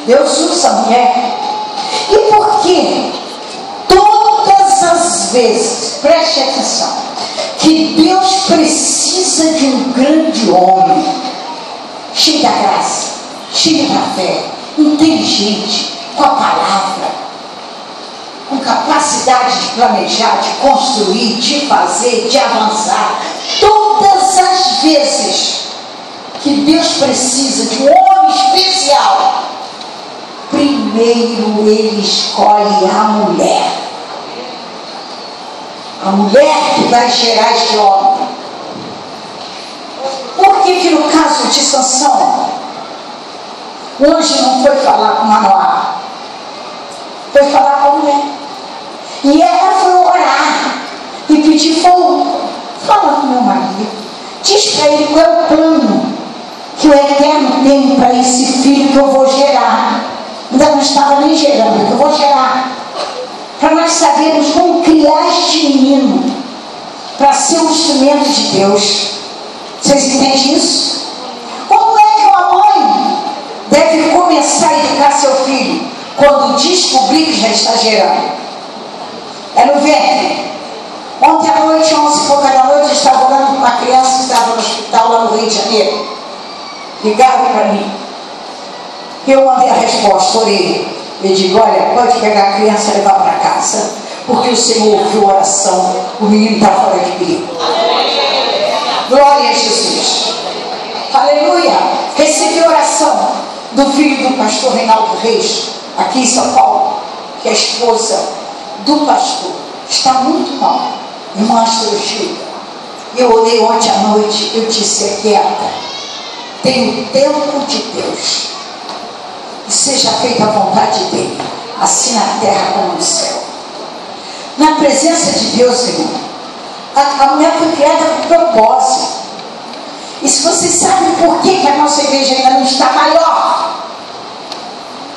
Deus usa a mulher. E por quê? Todas as vezes, preste atenção, que Deus precisa de um grande homem, cheio da graça, cheio da fé, inteligente, com a palavra, com capacidade de planejar, de construir, de fazer, de avançar. Todas as vezes que Deus precisa de um homem especial, primeiro Ele escolhe a mulher. A mulher que vai gerar este homem. Por que no caso de Sansão, o anjo não foi falar com Manoá? Foi falar com a mulher. E ela foi orar e pedir fogo. Fala com meu marido. Diz para ele qual é o plano que o Eterno tem para esse filho que eu vou gerar. Ainda não estava nem gerando, que eu vou gerar. Para nós sabermos como criar este menino para ser um instrumento de Deus. Vocês entendem isso? Como é que uma mãe deve começar a educar seu filho quando descobrir que já está gerando? É no ventre. Ontem à noite, 11 e pouca da noite, eu estava orando com uma criança que estava no hospital lá no Rio de Janeiro. Ligaram para mim. Eu mandei a resposta, orei. Eu digo, olha, pode pegar a criança e levar para casa, porque o Senhor ouviu a oração, o menino está fora de perigo. Glória a Jesus. Aleluia. Recebi a oração do filho do pastor Reinaldo Reis, aqui em São Paulo, que é a esposa do pastor. Está muito mal. Irmã Astrogilda. Eu orei ontem à noite, eu disse, é quieta. Tem o tempo de Deus. E seja feita a vontade dele, assim na terra como no céu. Na presença de Deus, irmão, a mulher foi criada com propósito. E se vocês sabem por que a nossa igreja ainda não está maior,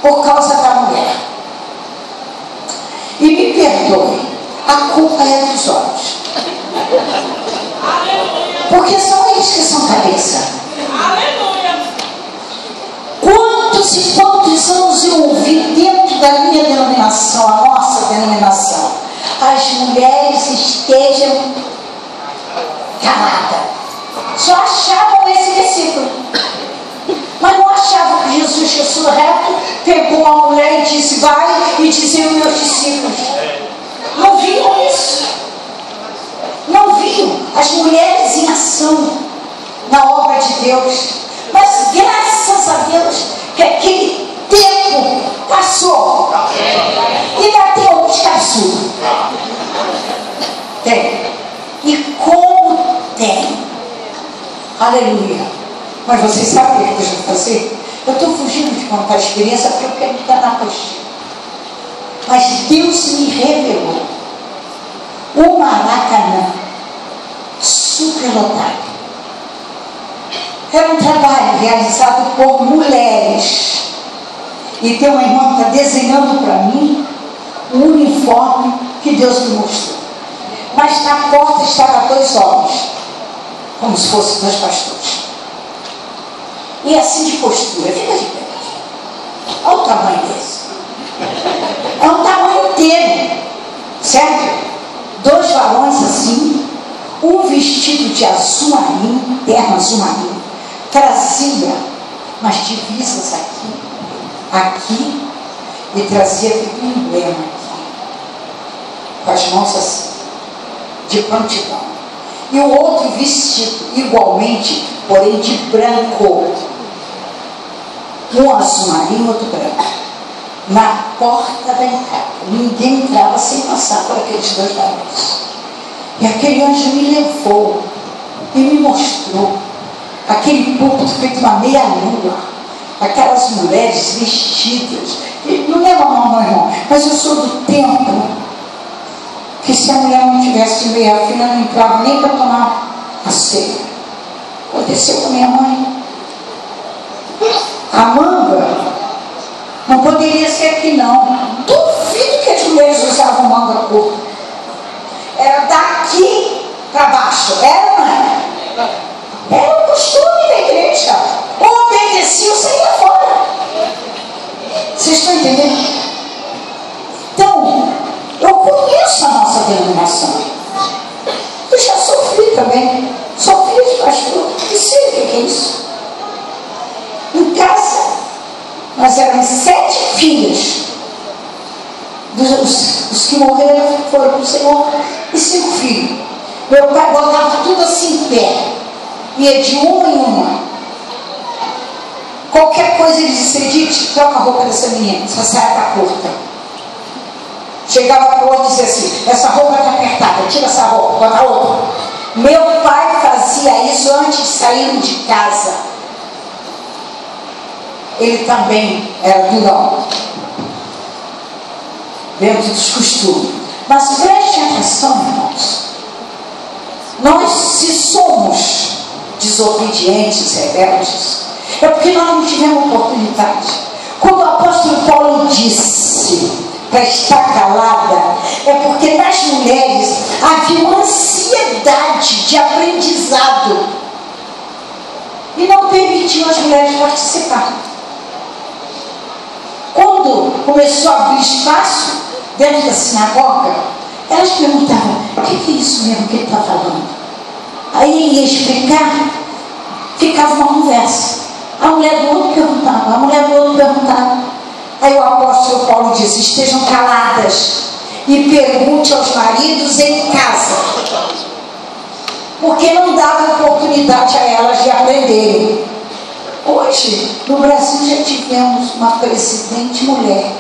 por causa da mulher. E me perdoe, a culpa é dos homens. Porque são eles que são cabeça. Quantos e quantos anos eu ouvi dentro da minha denominação, a nossa denominação, as mulheres estejam caladas. Só achavam esse versículo. Mas não achavam que Jesus ressurreto pegou a mulher e disse, vai e dizia aos meus discípulos. Não viam isso. Não viam as mulheres em ação na obra de Deus. Mas graças a Deus que aquele tempo passou. E ainda tem alguns cabeçudos. Tem. E como tem. Aleluia. Mas vocês sabem o que eu vou fazer? Eu estou fugindo de contar a experiência porque eu quero ficar na apostila. Mas Deus me revelou o Maracanã superlotado. Era um trabalho realizado por mulheres. E tem uma irmã que está desenhando para mim o uniforme que Deus me mostrou. Mas na porta estavam 2 homens, como se fossem 2 pastores. E assim de postura, fica de pé. Olha o tamanho desse. É um tamanho inteiro, certo? 2 varões assim, um vestido de azul marinho, terno azul marinho, trazia umas divisas aqui, e trazia um emblema aqui, com as mãos assim, de prontidão. E o outro vestido, igualmente, porém de branco, um azul marinho, outro branco, na porta da entrada. Ninguém entrava sem passar por aqueles 2 varões. E aquele anjo me levou e me mostrou aquele púlpito feito uma meia-lua, aquelas mulheres vestidas. E não leva mal, não, irmão, mas eu sou do tempo que se a mulher não tivesse meia, a filha não entrava nem para tomar a ceia. Aconteceu com a minha mãe. A manga não poderia ser aqui, não. Duvido que as mulheres usavam manga curta. Era daqui para baixo. Era, não era? Era o costume da igreja. Obedecia ou saía fora. Vocês estão entendendo? Então, eu conheço a nossa denominação. Eu já sofri Nós éramos 7 filhas. Os que morreram foram para o Senhor e 5 filhos. Meu pai botava tudo assim em pé. Ia de uma em uma. Qualquer coisa ele disse: Edith, troca a roupa dessa menina, essa saia está curta. Chegava para o outro e dizia assim: essa roupa está apertada, tira essa roupa, bota outra. Meu pai fazia isso antes de sair de casa. Ele também era durão dentro dos costumes. Mas preste atenção, irmãos. Nós, se somos desobedientes, rebeldes, é porque nós não tivemos oportunidade. Quando o apóstolo Paulo disse para estar calada, é porque nas mulheres havia uma ansiedade de aprendizado e não permitiam as mulheres participar. Quando começou a abrir espaço dentro da sinagoga, elas perguntavam: o que é isso mesmo que ele está falando? Aí ia explicar, ficava uma conversa. A mulher do outro perguntava, a mulher do outro perguntava. Aí o apóstolo Paulo disse: estejam caladas e pergunte aos maridos em casa, porque não dava oportunidade a elas de aprenderem. Hoje, no Brasil, já tivemos uma presidente mulher.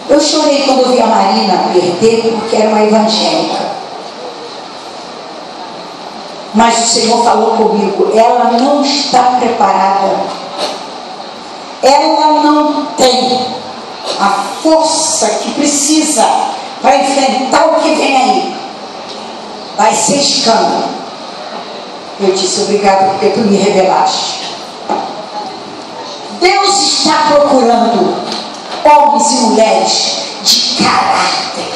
Eu chorei quando eu vi a Marina perder, porque era uma evangélica. Mas o Senhor falou comigo: ela não está preparada. Ela não tem a força que precisa para enfrentar o que vem aí. Vai ser escândalo. Eu disse: obrigado porque tu me revelaste. Deus está procurando homens e mulheres de caráter.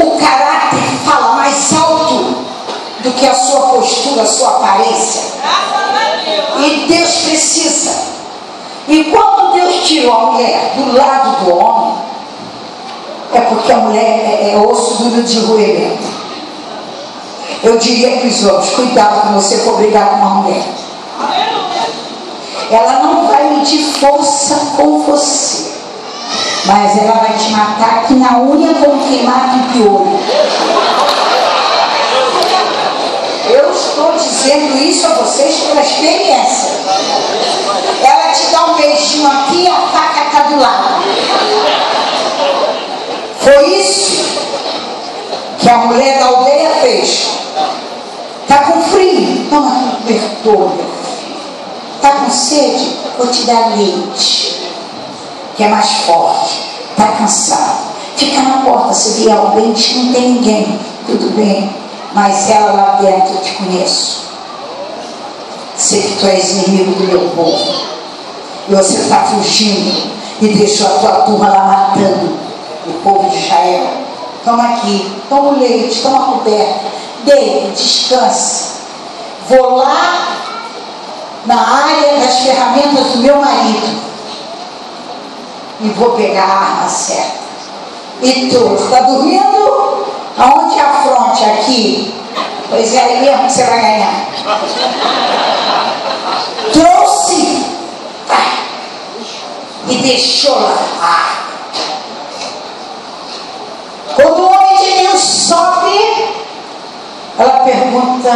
O caráter fala mais alto do que a sua postura, a sua aparência. E Deus precisa. E quando Deus tirou a mulher do lado do homem, é porque a mulher é osso duro de roer mesmo. Eu diria para os homens: cuidado quando você for brigar com uma mulher. Ela não vai medir força com você, mas ela vai te matar aqui na unha como quem mata o piolho. Eu estou dizendo isso a vocês pela experiência. Ela te dá um beijinho aqui e a faca está do lado. Foi isso que a mulher da aldeia fez. Está com frio? Toma aqui um cobertor. Está com sede? Vou te dar leite, que é mais forte. Está cansado? Fica na porta. Se vier alguém, diz que não tem ninguém. Tudo bem, mas ela lá dentro eu te conheço. Sei que tu és inimigo do meu povo. E você está fugindo e deixou a tua turma lá matando o povo de Israel. Toma aqui, toma o leite, toma a coberta. Deite, descanse. Vou lá na área das ferramentas do meu marido e vou pegar a arma certa. E tu, está dormindo? Aonde é a fronte? Aqui. Pois é, aí mesmo que você vai ganhar. Trouxe, e deixou lá a arma. Quando o homem de Deus sobe, ela pergunta: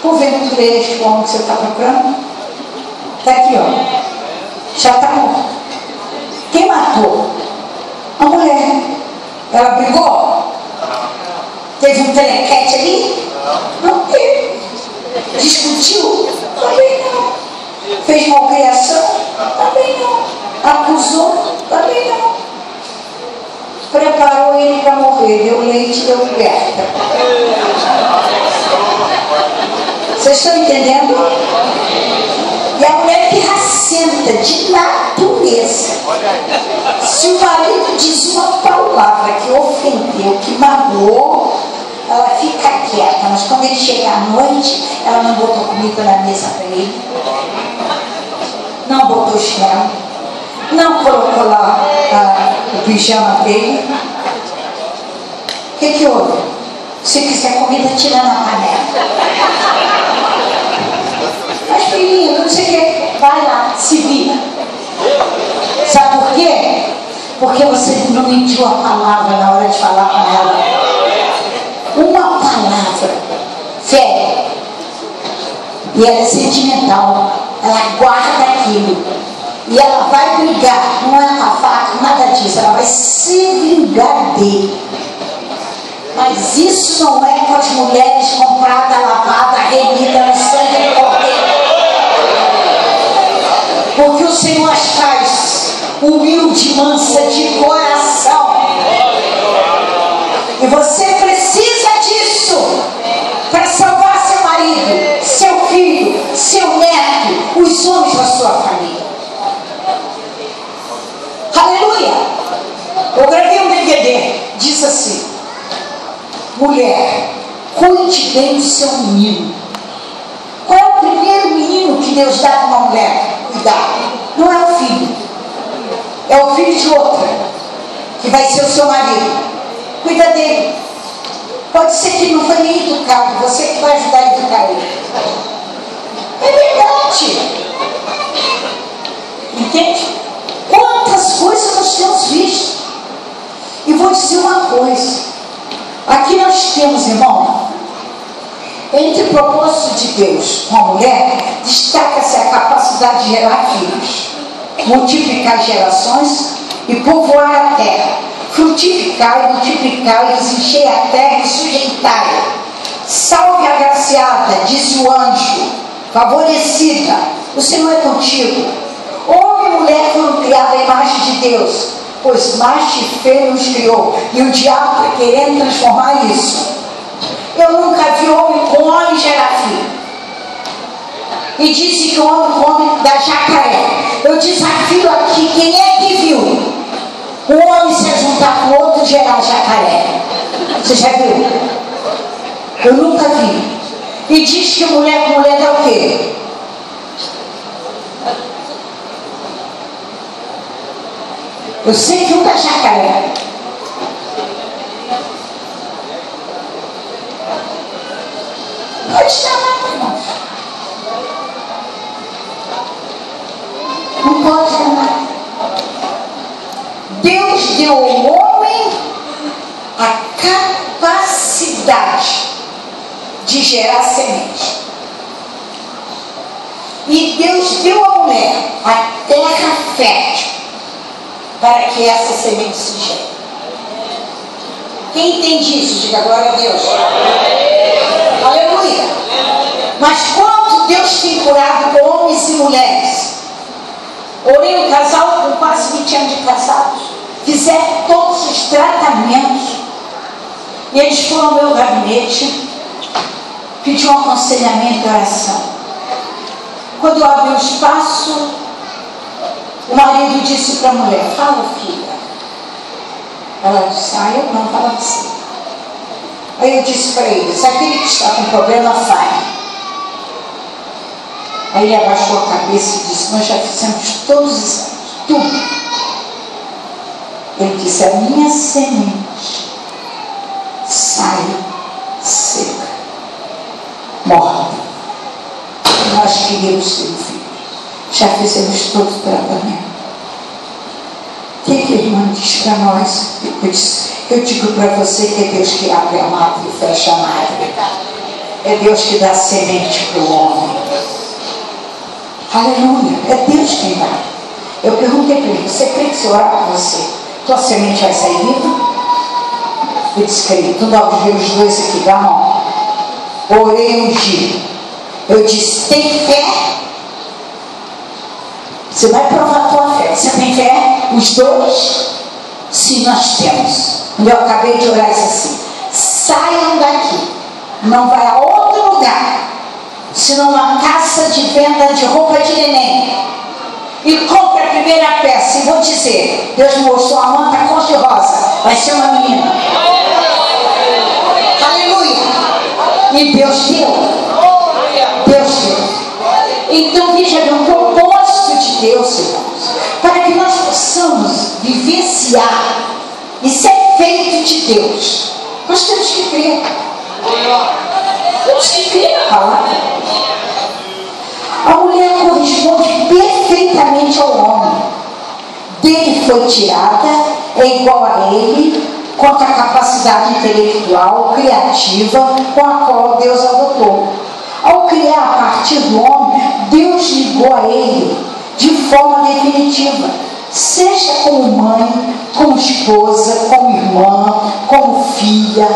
porventura este homem que você está procurando? Está aqui, ó. Já está morto. Quem matou? A mulher. Ela brigou? Teve um telequete ali? Não teve. Discutiu? Também não. Fez malcriação? Também não. Acusou? Também não. Preparou ele para morrer. Deu leite, deu coberta. Vocês estão entendendo? E a mulher pirracenta de natureza. Se o marido diz uma palavra que ofendeu, que magoou, ela fica quieta. Mas quando ele chega à noite, ela não botou comida na mesa para ele, não botou chinelo, não colocou lá o pijama dele. O que houve? Se quiser comida, tira na panela. porque você não mediu a palavra na hora de falar com ela. Uma palavra fere, e ela é sentimental, ela guarda aquilo, e ela vai brigar, não é com a faca, nada disso, ela vai se vingar dele. Mas isso não é com as mulheres compradas, lavadas, remidas no sangue do Cordeiro. Porque o Senhor as traz humilde, mansa de coração. E você precisa disso para salvar seu marido, seu filho, seu neto, os homens da sua família. Aleluia! Eu gravei um DVD, diz assim: mulher, cuide bem do seu menino. Qual é o primeiro menino que Deus dá para uma mulher cuidar? Não é o filho, é o filho de outra, que vai ser o seu marido. Cuida dele. Pode ser que não foi nem educado, você que vai ajudar a educar ele. É verdade. Entende? Quantas coisas nós temos visto. E vou dizer uma coisa. Aqui nós temos, irmão, entre o propósito de Deus com a mulher, destaca-se a capacidade de gerar filhos, multiplicar gerações e povoar a terra, frutificar e multiplicar e encher a terra e sujeitar. Salve a agraciada, disse o anjo, favorecida, o Senhor é contigo. Homem e mulher foram criados à imagem de Deus, pois macho e fêmea os criou, e o diabo está querendo transformar isso. Eu nunca vi homem com homem gerar filho. E disse que o homem com homem dá jacaré. Eu desafio aqui, quem é que viu um homem se juntar com outro e gerar jacaré? Você já viu? Eu nunca vi. E diz que mulher com mulher dá o quê? Eu sei que um dá jacaré. Pode chamar, irmãos. Não pode chamar. Deus deu ao homem a capacidade de gerar semente. E Deus deu à mulher a terra fértil para que essa semente se gere. Quem entende isso? Diga glória a Deus. Aleluia. Mas quanto Deus tem curado homens e mulheres. Orei um casal com quase 20 anos de casados, fizeram todos os tratamentos, e eles foram ao meu gabinete, pediram um aconselhamento e oração. Quando eu abri o espaço, o marido disse para a mulher: fala, filha. Ela disse: eu não, fala você. Aí eu disse para eles: aquele que está com problema, fale. Aí ele abaixou a cabeça e disse: nós já fizemos todos os exames, tudo. Ele disse: a minha semente sai seca, morta. Nós queríamos ter um filho. Já fizemos todo o tratamento. O que a irmã diz para nós? Eu digo para você que é Deus que abre a mata e fecha a mata. É Deus que dá semente para o homem. Aleluia. É Deus quem dá. Eu perguntei para ele: você crê que se orar para você, tua semente vai sair viva? Ele disse: creio. Tu dá os dois aqui da mão. Orei um dia. Eu disse: tem fé? Você vai provar a tua fé. Você tem fé? Os dois? Sim, nós temos. Eu acabei de orar isso assim: saiam daqui, não vai a outro lugar, senão uma casa de venda de roupa de neném, e compre a primeira peça. E vou dizer: Deus me mostrou uma manta cor-de-rosa, vai ser uma menina. Aleluia. E Deus deu. Deus deu. Então veja bem, o propósito de Deus, irmãos, para que nós possamos vivenciar e ser feito de Deus, nós temos que crer. Temos que crer na palavra. A mulher corresponde perfeitamente ao homem. dele foi tirada, é igual a ele, quanto à capacidade intelectual, criativa, com a qual Deus adotou. Ao criar a partir do homem, Deus ligou a ele de forma definitiva, seja como mãe, como esposa, como irmã, como filha.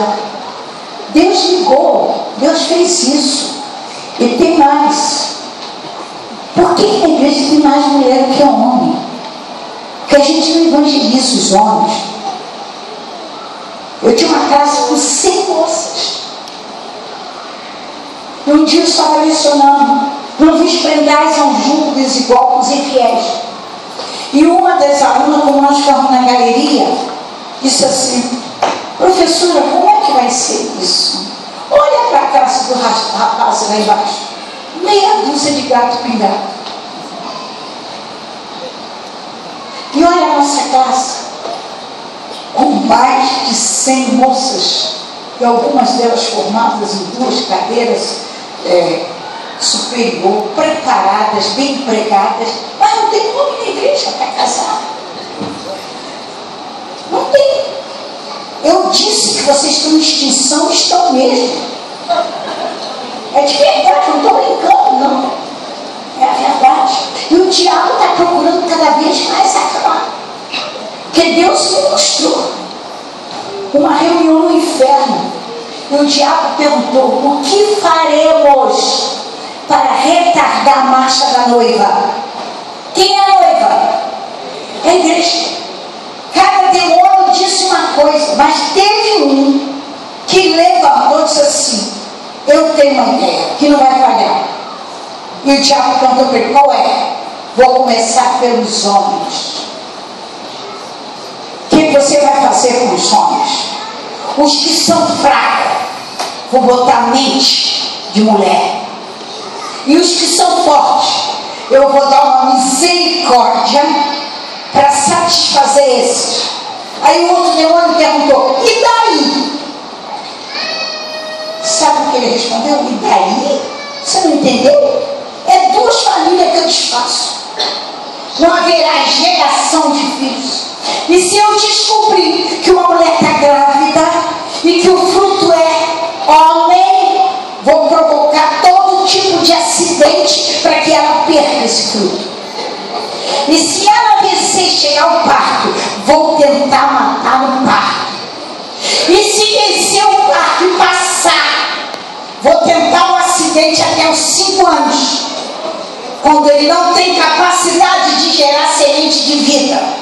Deus ligou, Deus fez isso. E tem mais. Por que na igreja tem mais mulher do que homem? Porque a gente não evangeliza os homens. Eu tinha uma classe com 100 moças. E um dia eu estava lecionando: não vos prendais a um jugo desigual com os infiéis. E uma das alunas, como nós ficamos na galeria, disse assim: professora, como é que vai ser isso? Olha para a classe do rapaz lá embaixo, meia dúzia de gato pingado. E olha a nossa classe, com mais de 100 moças, e algumas delas formadas em 2 cadeiras superior, preparadas, bem empregadas, mas não tem homem na igreja para casar. Não tem. Eu disse que vocês estão em extinção, estão mesmo. É de verdade, não estou brincando, não. É a verdade. E o diabo está procurando cada vez mais acabar. Porque Deus me mostrou uma reunião no inferno. E o diabo perguntou: o que faremos para retardar a marcha da noiva? Quem é a noiva? É a igreja. Cada demônio disse uma coisa, mas teve um que levantou e disse assim: eu tenho uma ideia que não vai falhar. E o diabo perguntou para ele: qual é? Vou começar pelos homens. O que você vai fazer com os homens? Os que são fracos, vou botar mente de mulher. E os que são fortes, eu vou dar uma misericórdia para satisfazer esses. Aí o outro demônio perguntou: e daí? Sabe o que ele respondeu? E daí? Você não entendeu? É 2 famílias que eu desfaço. Não haverá geração de filhos. E se eu descobrir que uma mulher está grávida e que o fruto é homem, vou provocar todo tipo de acidente para que ela perca esse fruto. E se ela vencer e chegar ao parto, vou tentar matar no parto. E se vencer o parto e passar, vou tentar um acidente até os 5 anos, quando ele não tem capacidade de gerar semente de vida.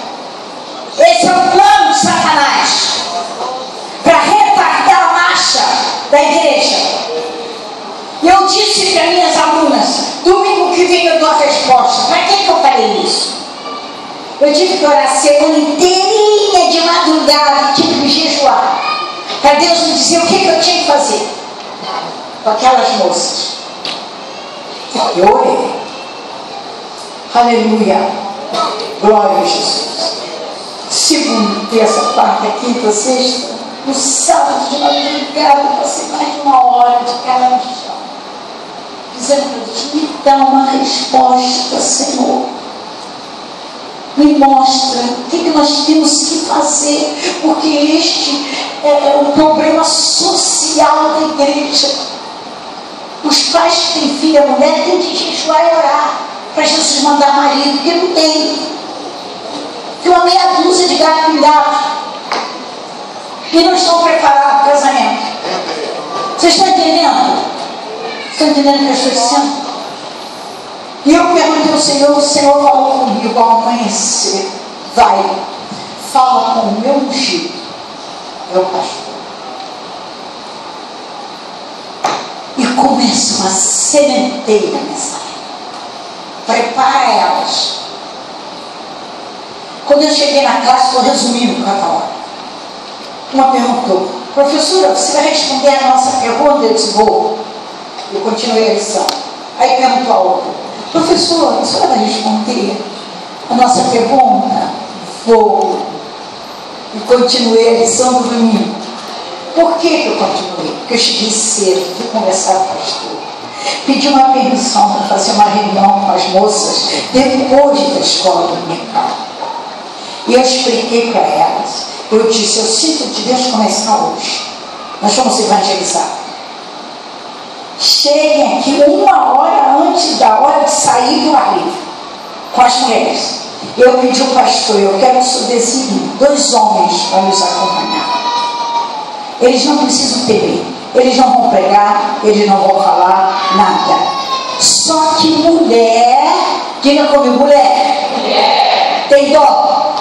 Esse é o plano de Satanás para retardar a marcha da igreja. Eu disse para minhas alunas: domingo que vem eu dou a resposta. Para que eu falei isso? Eu tive que orar a semana inteirinha de madrugada, tive que jejuar para Deus me dizer o que eu tinha que fazer com aquelas moças. Eu orei. Aleluia. Glória a Jesus. Segunda, terça, quarta, quinta, sexta, no sábado de madrugada, eu passei mais de 1 hora de cara no chão, dizendo para Deus: me dá uma resposta, Senhor. Me mostra o que nós temos que fazer, porque este é um problema social da igreja. Os pais que têm filha mulher têm que jejuar e orar para Jesus mandar marido, porque não tem. Tem uma meia dúzia de gato pingado e não estão preparados para o casamento. Vocês estão entendendo? Estão entendendo o que eu estou dizendo? E eu perguntei ao Senhor, o Senhor falou comigo ao amanhecer: vai, fala com o meu ungido, é o pastor, e começa uma sementeira nessa área. Prepara elas. Quando eu cheguei na classe, estou resumindo cada hora, uma perguntou: professora, você vai responder a nossa pergunta? Eu disse: vou. Eu continuei a lição. Aí perguntou a outra: professora, a senhora vai responder a nossa pergunta? Vou. E continuei a lição do domingo. Por que eu continuei? Porque eu cheguei cedo, fui conversar com o pastor, pedi uma permissão para fazer uma reunião com as moças depois da escola dominical. E eu expliquei para elas. Eu disse, eu sinto de Deus começar hoje. Nós vamos evangelizar. Cheguem aqui 1 hora antes da hora de sair do arrivo, com as mulheres. Eu pedi ao pastor, eu quero subdesignar 2 homens para nos acompanhar. Eles não precisam temer, eles não vão pregar, eles não vão falar nada. Só que mulher, diga comigo, mulher, tem dó.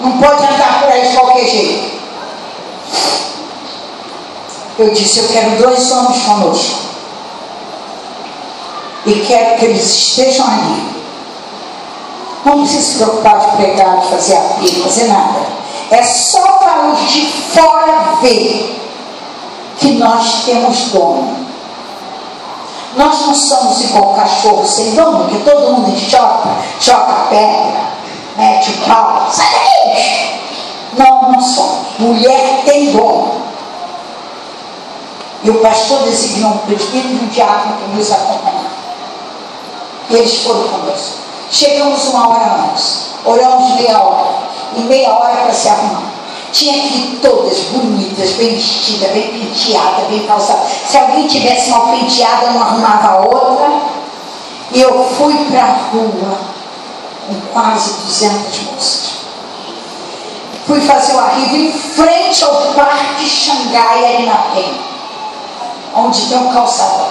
Não pode andar por aí de qualquer jeito. Eu disse, eu quero 2 homens conosco. E quero que eles estejam ali. Não precisa se preocupar de pregar, de fazer apelo, fazer nada. É só para os de fora ver que nós temos dono. Nós não somos igual cachorro sem dono, que todo mundo choca pedra, mete o pau, sai daqui! Não somos. Mulher tem dono. E o pastor designou um presbítero e um diácono para nos acompanhar. E eles foram conosco. Chegamos 1 hora antes, oramos meia hora, e meia hora para se arrumar. Tinha que ir todas bonitas, bem vestidas, bem penteadas, bem calçadas. Se alguém tivesse mal penteada, eu não arrumava a outra. E eu fui para a rua com quase 200 moças. Fui fazer o arrivo em frente ao Parque Xangai, ali na Penha, onde tem um calçadão.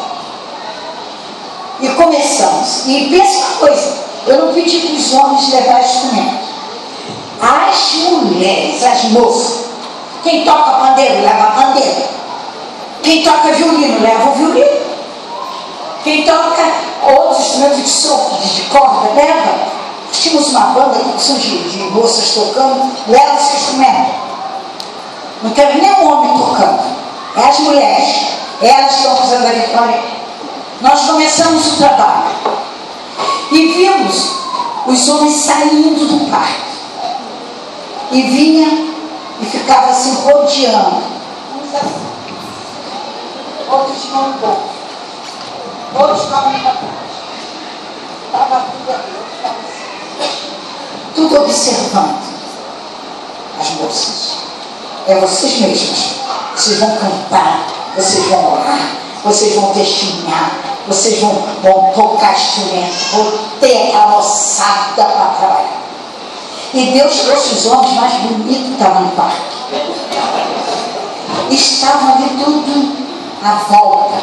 E começamos. E pensa uma coisa, eu não pedi para os homens levar instrumento. As mulheres, as moças, quem toca pandeiro, leva pandeiro. Quem toca violino, leva o violino. Quem toca outros instrumentos de sopro, de corda, leva. Tínhamos uma banda de moças tocando, leva o seu instrumento. Não quero nem um homem tocando, é as mulheres. Elas estão fazendo a vitória. Nós começamos o trabalho e vimos os homens saindo do parque. E vinha e ficava assim rodeando. Outros de mão no bolso. Outros estavam para trás. Estava tudo aqui. Tudo observando as moças. É vocês mesmas. Vocês vão cantar, vocês vão orar, vocês vão testemunhar, vocês vão tocar instrumento, vão ter aquela moçada para trabalhar. E Deus trouxe os homens mais bonitos que estavam no parque. Estavam ali tudo à volta.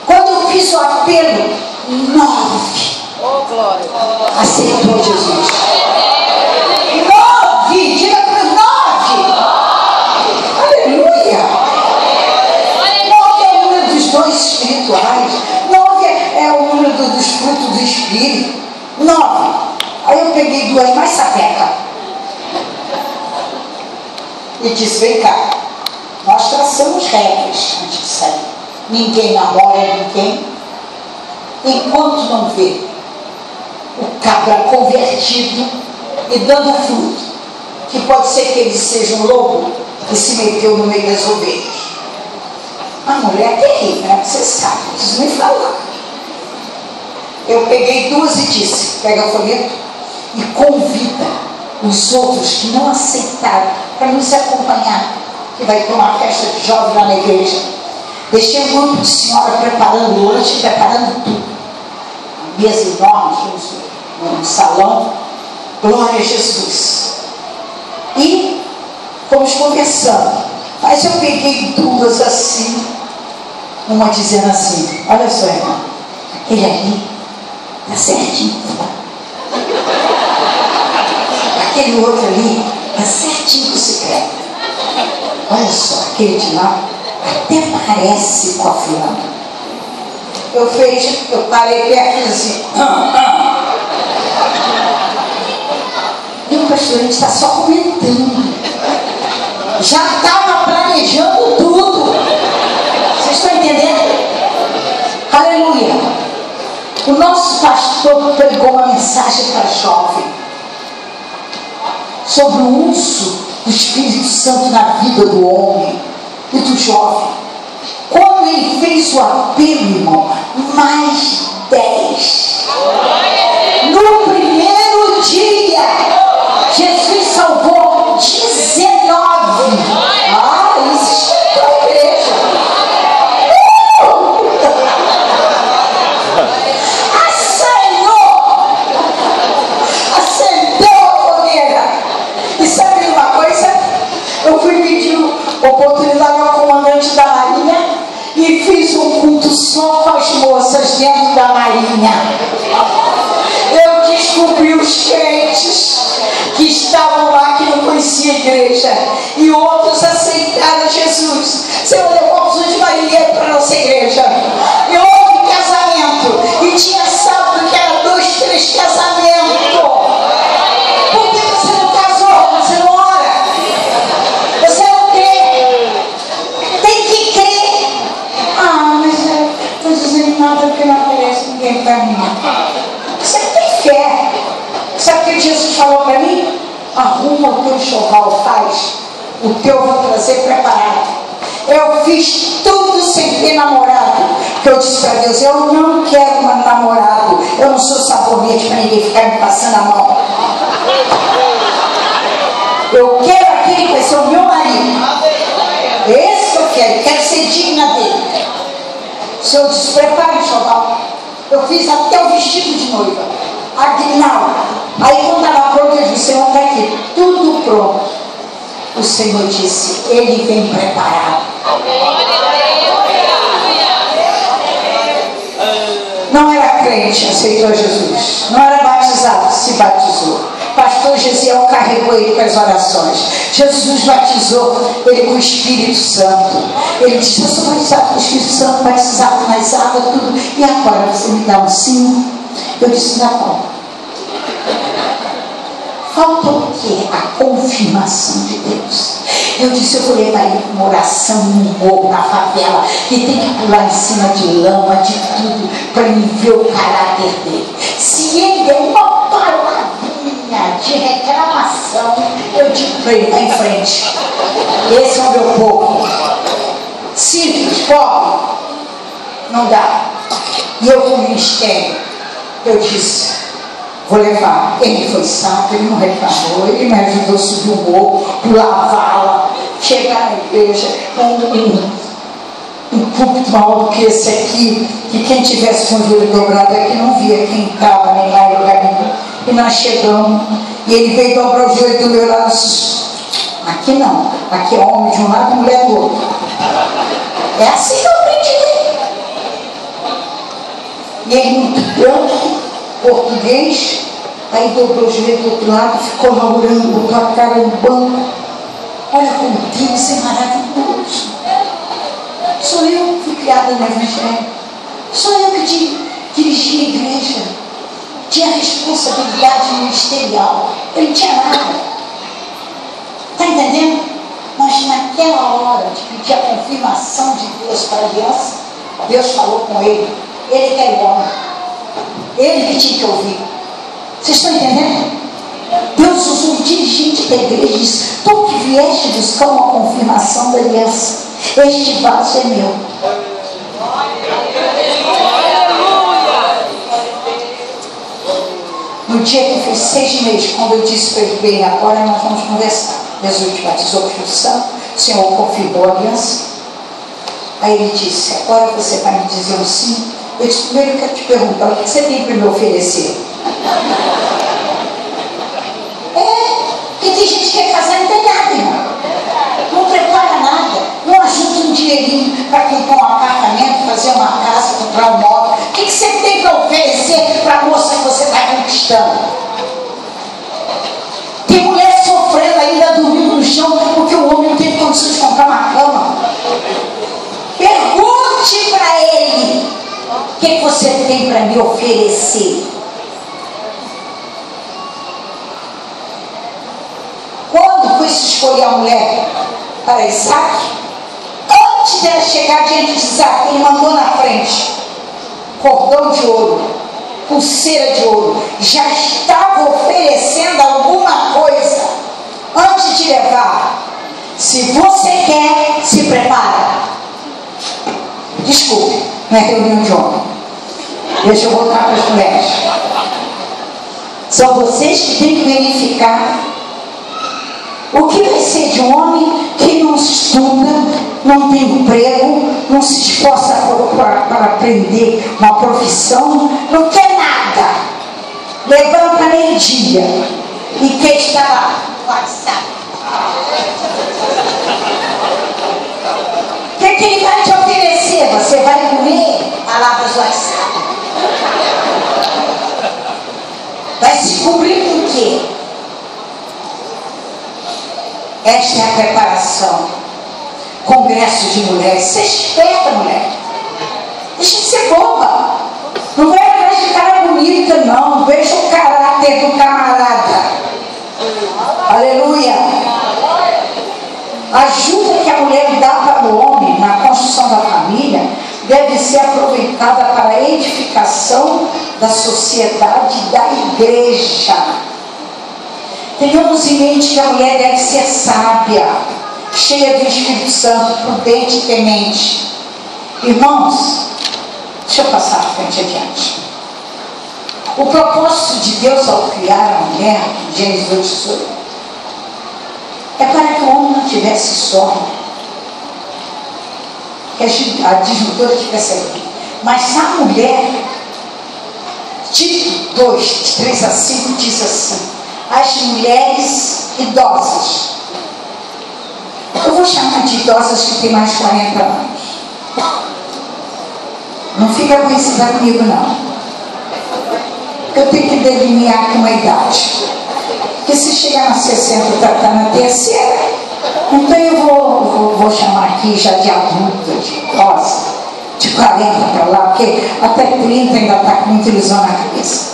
Quando eu fiz o apelo, 9 aceitou Jesus. 9! Diga para 9! Aleluia! 9 é o número dos dons espirituais. 9 é o número dos frutos do Espírito. 9. Aí eu peguei 2 mais sapeca e disse, vem cá, nós traçamos regras antes de sair. Ninguém namora ninguém enquanto não vê o cabra convertido e dando fruto, que pode ser que ele seja um lobo que se meteu no meio das ovelhas. A mulher é terrível, né? Você sabe, não preciso nem falar. Eu peguei 2 e disse, pega o folheto e convida os outros que não aceitaram para nos acompanhar, que vai ter uma festa de jovem lá na igreja. Deixei um grupo de senhora preparando o lanche, preparando tudo. Uma mesa enorme no salão. Glória a Jesus. E fomos conversando. Mas eu peguei 2 assim, uma dizendo assim, olha só, irmão, aquele ali está certinho. Aquele outro ali é certinho com o secreto. Olha só, aquele de lá até parece com a fulana. Eu parei perto e assim. E o pastor, a gente está só comentando. Já estava planejando tudo. Vocês estão entendendo? Aleluia. O nosso pastor pregou uma mensagem para jovem sobre o uso do Espírito Santo na vida do homem e do jovem. Quando ele fez o apelo, irmão, mais 10. No primeiro dia, Jesus salvou 19. Isso é a igreja. Acendeu a fogueira. E sabe uma coisa? Eu fui pedir oportunidade ao comandante da Marinha e fiz um culto só com as moças dentro da Marinha. Eu descobri os crentes que estavam lá, que não conheciam a igreja, e outros aceitaram Jesus. Senhor, levamos de Maria para a nossa igreja. E houve casamento, e tinha sábado que era 2, 3 casamentos. Por que você não casou? Você não ora? Você não crê? Tem que crer. Mas eu estou dizendo nada porque não aparece ninguém para mim. Você tem fé. Sabe o que Jesus falou para mim? Arruma o teu enxoval, faz. O teu eu vou trazer preparado. Eu fiz tudo sem ter namorado. Porque eu disse para Deus, eu não quero um namorado. Eu não sou sabonete para ninguém ficar me passando a mão. Eu quero aquele que vai ser o meu marido. Esse que eu quero ser digna dele. O Senhor disse, prepare o enxoval. Eu fiz até o vestido de noiva. Aguinaldo. Aí quando estava pronto, eu disse, Senhor, está aqui, tudo pronto. O Senhor disse, ele vem preparado. Não era crente, aceitou Jesus. Não era batizado, se batizou. Pastor Gesiel carregou ele com as orações. Jesus batizou ele com o Espírito Santo. Ele disse, eu sou batizado com o Espírito Santo, batizado nas águas, tudo. E agora você me dá um sim? Eu disse, tá bom. Falta o quê? A confirmação de Deus. Eu disse, eu vou levar ele para uma oração no morro, na favela, que tem que pular em cima de lama, de tudo, para ele ver o caráter dele. Se ele der uma palavrinha de reclamação, eu digo para ele, vai em frente. Esse é o meu povo. Simples, pobre, não dá. E eu com o ministério, eu disse, vou levar. Ele foi santo, ele não reclamou, ele me ajudou a subir o morro, pular a vala, chegar na igreja com um púlpito maior do que esse aqui, que quem tivesse com o joelho dobrado aqui não via quem estava nem lá em lugar nenhum. E nós chegamos, e ele veio dobrar o joelho do meu lado e disse, aqui não, aqui é homem de um lado e mulher do outro. É assim que eu aprendi dele. E ele muito branco, português, aí dobrou o joelho do outro lado, ficou lá orando, botou a cara no banco. Olha como Deus é maravilhoso. Sou eu que fui criada no Evangelho. Sou eu que dirigi a igreja. Tinha responsabilidade ministerial. Ele não tinha nada. Está entendendo? Mas naquela hora de pedir a confirmação de Deus para a aliança, Deus falou com ele. Ele que era o homem. Ele que tinha que ouvir. Vocês estão entendendo? Deus usou o dirigente da igreja e disse, tu que vieste buscar uma confirmação da aliança, este vaso é meu. No dia que fez 6 meses, quando eu disse para ele, bem, agora nós vamos conversar. Jesus te batizou com o Espírito Santo, o Senhor confirmou a aliança. Aí ele disse, agora você vai me dizer um sim? Eu disse, primeiro eu quero te perguntar, o que você tem para me oferecer? Porque tem gente que quer casar e não tem nada, irmão. Não prepara nada. Não ajuda um dinheirinho para comprar um apartamento, fazer uma casa, comprar um móvel. O que você tem para oferecer para a moça que você está conquistando? Tem mulher sofrendo ainda, dormindo no chão, porque o homem não tem condições de comprar uma cama. Pergunte para ele, o que você tem para me oferecer? Quando foi se escolher a mulher para Isaac, antes dela chegar diante de Isaac, ele mandou na frente cordão de ouro, pulseira de ouro, já estava oferecendo alguma coisa antes de levar. Se você quer, se prepara. Desculpe, não é reunião de homem. Deixa eu voltar para as mulheres. São vocês que têm que verificar O que vai ser de um homem que não estuda, não tem emprego, não se esforça para aprender uma profissão, não quer nada, levanta meio-dia e quer estar lá no WhatsApp? O que ele vai te oferecer? Você vai comer palavras do WhatsApp? Vai se cobrir com o quê? Esta é a preparação. Congresso de mulheres. Seja esperta, mulher. Deixa de ser boba. Não vai atrás de cara bonita, não. Veja o caráter do camarada. Aleluia. A ajuda que a mulher dá para o homem na construção da família deve ser aproveitada para a edificação da sociedade e da igreja. Tenhamos em mente que a mulher deve ser sábia, cheia do Espírito Santo, prudente e temente. Irmãos, deixa eu passar à frente adiante. O propósito de Deus ao criar a mulher, Gênesis 2:18, é para que o homem não tivesse sono, que a disjuntora tivesse aqui. Mas a mulher, Tito 2, de 3 a 5, diz assim: as mulheres idosas, eu vou chamar de idosas que têm mais de 40 anos, não fica conhecida comigo não, eu tenho que delinear aqui uma idade, porque se chegar na 60 está na terceira, então eu vou chamar aqui já de adulta, de idosa, de 40 para lá, porque até 30 ainda está com muita ilusão na cabeça.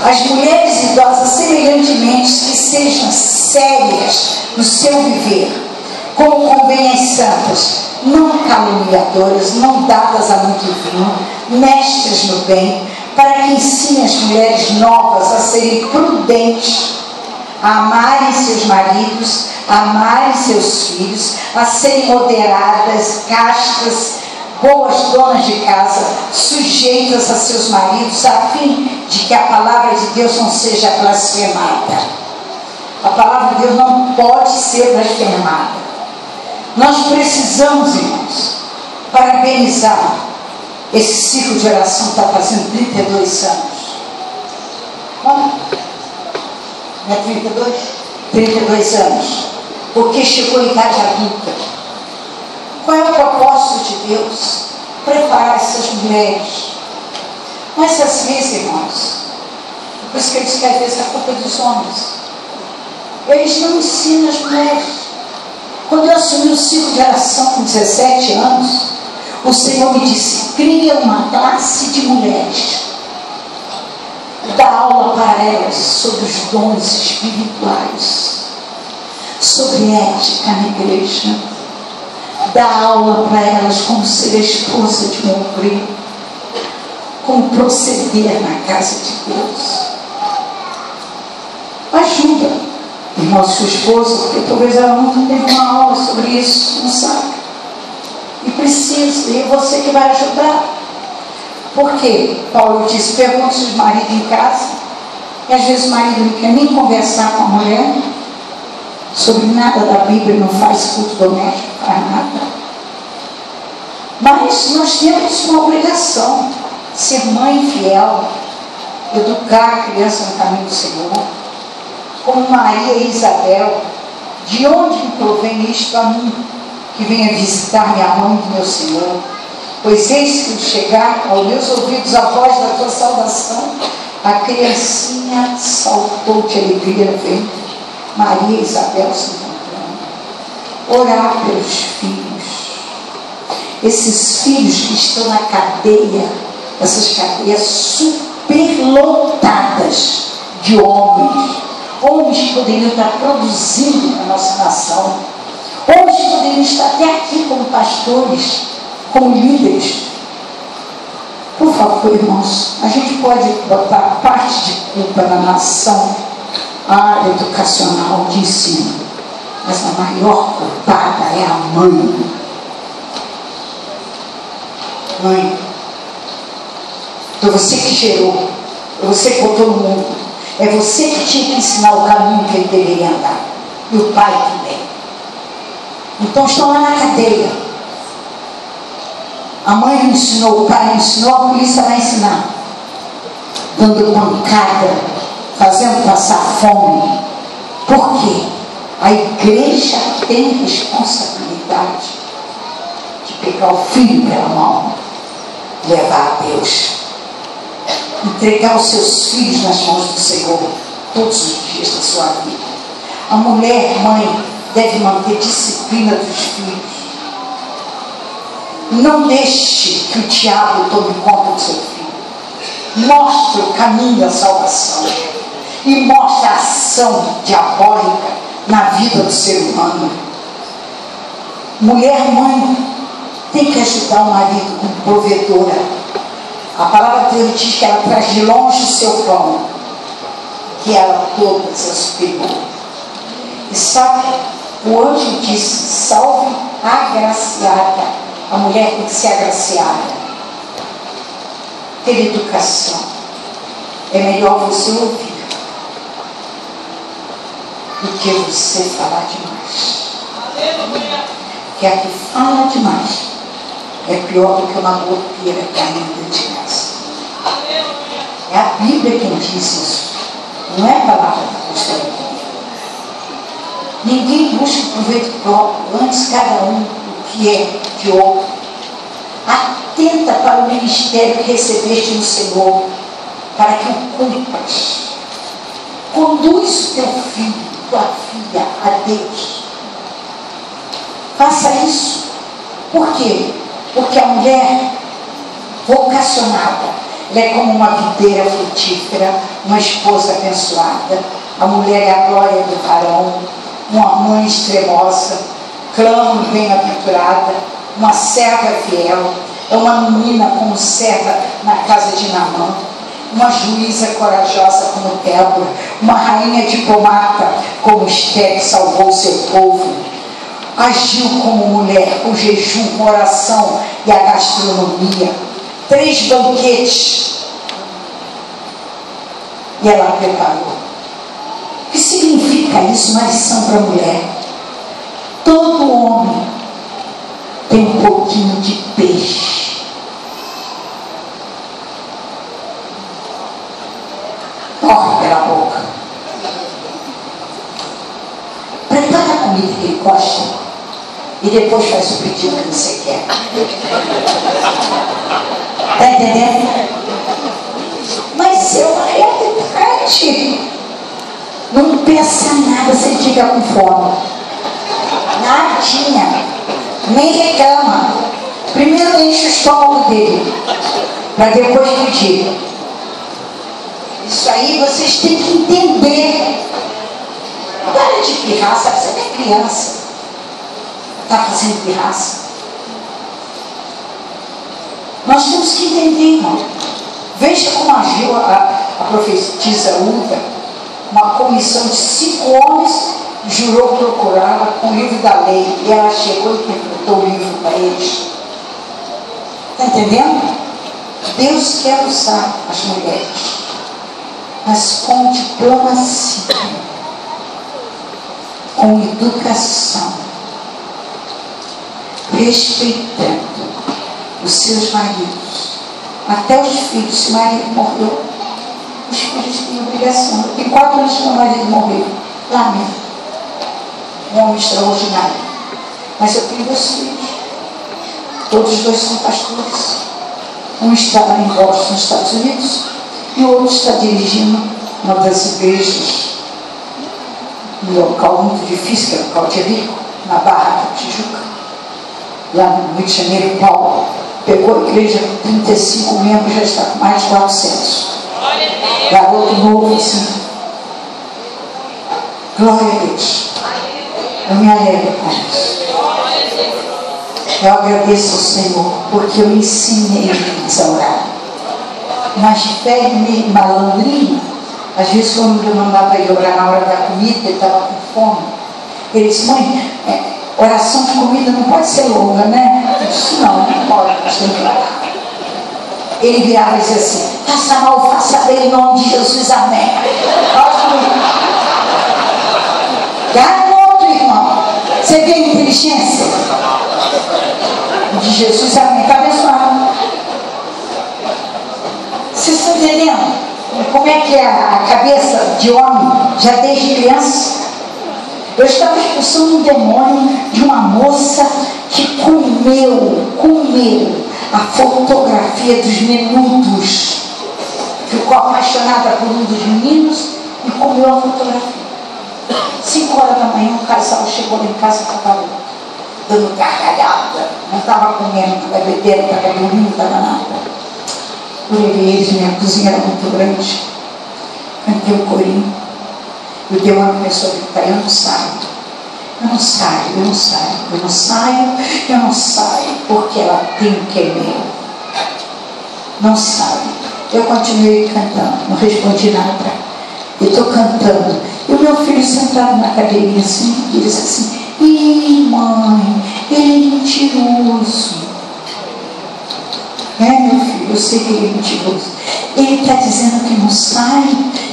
As mulheres idosas, semelhantemente, que sejam sérias no seu viver, como convém às santas, não caluniadoras, não dadas a muito vinho, mestras no bem, para que ensine as mulheres novas a serem prudentes, a amarem seus maridos, a amarem seus filhos, a serem moderadas, castas, boas donas de casa, sujeitas a seus maridos, a fim de que a palavra de Deus não seja blasfemada. A palavra de Deus não pode ser blasfemada. Nós precisamos, irmãos, parabenizar esse ciclo de oração que está fazendo 32 anos. Olha, não é 32? 32 anos. Porque chegou a idade adulta. Qual é o propósito de Deus? Preparar essas mulheres. Mas às vezes, irmãos, por isso que eu disse que às vezes é culpa dos homens. Eles não ensinam as mulheres. Quando eu assumi o ciclo de oração com 17 anos, o Senhor me disse: cria uma classe de mulheres, dá aula para elas sobre os dons espirituais, sobre ética na igreja, dá aula para elas como ser a esposa de um obreiro, como proceder na casa de Deus. Ajuda, irmão, sua esposa, porque talvez ela nunca teve uma aula sobre isso, não sabe. E precisa, e é você que vai ajudar. Porque Paulo disse: pergunte os maridos em casa, e às vezes o marido não quer nem conversar com a mulher sobre nada da Bíblia, não faz culto doméstico, não faz nada. Mas nós temos uma obrigação, ser mãe fiel, educar a criança no caminho do Senhor, como Maria e Isabel. De onde me provém isto a mim, que venha visitar minha mãe e meu Senhor? Pois eis que chegar aos meus ouvidos a voz da tua saudação, a criancinha saltou de alegria vendo Maria e Isabel se encontrando. Orar pelos filhos, esses filhos que estão na cadeia, essas cadeias superlotadas de homens que poderiam estar produzindo na nossa nação, homens que poderiam estar até aqui como pastores, como líderes. Por favor, irmãos, a gente pode botar parte de culpa na nação, a área educacional de ensino, mas a maior culpada é a mãe. Mãe, foi você que gerou, foi você que botou no mundo, é você que tinha que ensinar o caminho que ele deveria andar. E o pai também. Então estão lá na cadeia. A mãe não ensinou, o pai não ensinou, a polícia vai ensinar. Dando pancada, fazendo passar fome. Por quê? A igreja tem responsabilidade de pegar o filho pela mão, levar a Deus, entregar os seus filhos nas mãos do Senhor todos os dias da sua vida. A mulher, mãe, deve manter disciplina dos filhos. Não deixe que o diabo tome conta do seu filho. Mostre o caminho da salvação e mostre a ação diabólica na vida do ser humano. Mulher, mãe, tem que ajudar o marido como provedora. A palavra de Deus diz que ela traz de longe o seu pão, que ela todas é superior. E sabe, o anjo disse: salve a agraciada. A mulher tem que ser agraciada. Ter educação. É melhor você ouvir do que você falar demais. Porque a que fala demais é pior do que uma goteira caindo dentro de casa. É a Bíblia quem diz isso. Não é a palavra da pastora. Ninguém busca proveito próprio, antes cada um o que é de outro. Atenta para o ministério que recebeste no Senhor, para que o cumpras. Conduz o teu filho, tua filha a Deus. Faça isso. Por quê? Porque a mulher vocacionada, ela é como uma videira frutífera, uma esposa abençoada. A mulher é a glória do varão, uma mãe extremosa, clama e bem-aventurada, uma serva fiel, é uma menina como serva na casa de Naamã, uma juíza corajosa como Débora, uma rainha diplomata como Esther, que salvou o seu povo. Agiu como mulher, com jejum, com oração e a gastronomia. 3 banquetes. E ela preparou. O que significa isso? Uma lição para a mulher. Todo homem tem um pouquinho de peixe. Corre pela boca. Prepara a comida que ele gosta. E depois faz o pedido que você quer. Está entendendo? Mas é uma realidade. Não pensa nada se ele estiver com fome. Nadinha. Nem reclama. Primeiro enche o estômago dele, para depois pedir. Isso aí vocês têm que entender. Para de pirraça, você é criança. Está fazendo pirraça. Nós temos que entender, irmão. Veja como agiu a profetisa Uda. Uma comissão de 5 homens jurou procurá-la com o livro da lei. E ela chegou e interpretou o livro para eles. Está entendendo? Deus quer usar as mulheres, mas com diplomacia, com educação, respeitando os seus maridos, até os filhos. Se o marido morreu, os filhos têm obrigação. E 4 anos que meu marido morreu, lamento. Um homem extraordinário. Mas eu tenho 2 filhos. Todos os 2 são pastores. Um está lá em Boston, nos Estados Unidos, e o outro está dirigindo uma das igrejas, um local muito difícil, que é o local de Rico, na Barra da Tijuca, lá no Rio de Janeiro. Paulo pegou a igreja com 35 membros, já está com mais de 400. Garoto novo, assim. Glória a Deus. Eu me alegro com isso. Eu agradeço ao Senhor, porque eu ensinei eles a orar. Mas de fé e malandrinho, às vezes quando eu mandava ele orar na hora da comida, ele estava com fome. Ele disse: mãe, oração de comida não pode ser longa, né? Eu disse: não pode, nós temos que orar. Ele virava e dizia assim: faça mal, faça bem, em nome de Jesus, amém. Você vê a inteligência de Jesus, está abençoado. Vocês estão entendendo como é que é a cabeça de homem, já desde criança? Eu estava expulsando um demônio de uma moça que comeu a fotografia dos menudos. Ficou apaixonada por um dos meninos e comeu a fotografia. 5 horas da manhã, um casal chegou lá em casa e estava dando gargalhada. Não estava comendo, não estava bebendo, não estava dormindo, não estava nada. Eu levei eles, minha cozinha era muito grande. Cantei o corinho. E o demônio começou a gritar: eu não saio, eu não saio, eu não saio, eu não saio, eu não saio, porque ela tem o que é meu. Não sabe. Eu continuei cantando, não respondi nada. Eu estou cantando. E o meu filho sentado na cadeirinha assim, ele disse assim: ih, mãe, ele é mentiroso. É, meu filho, eu sei que ele é mentiroso. Ele está dizendo que não sai,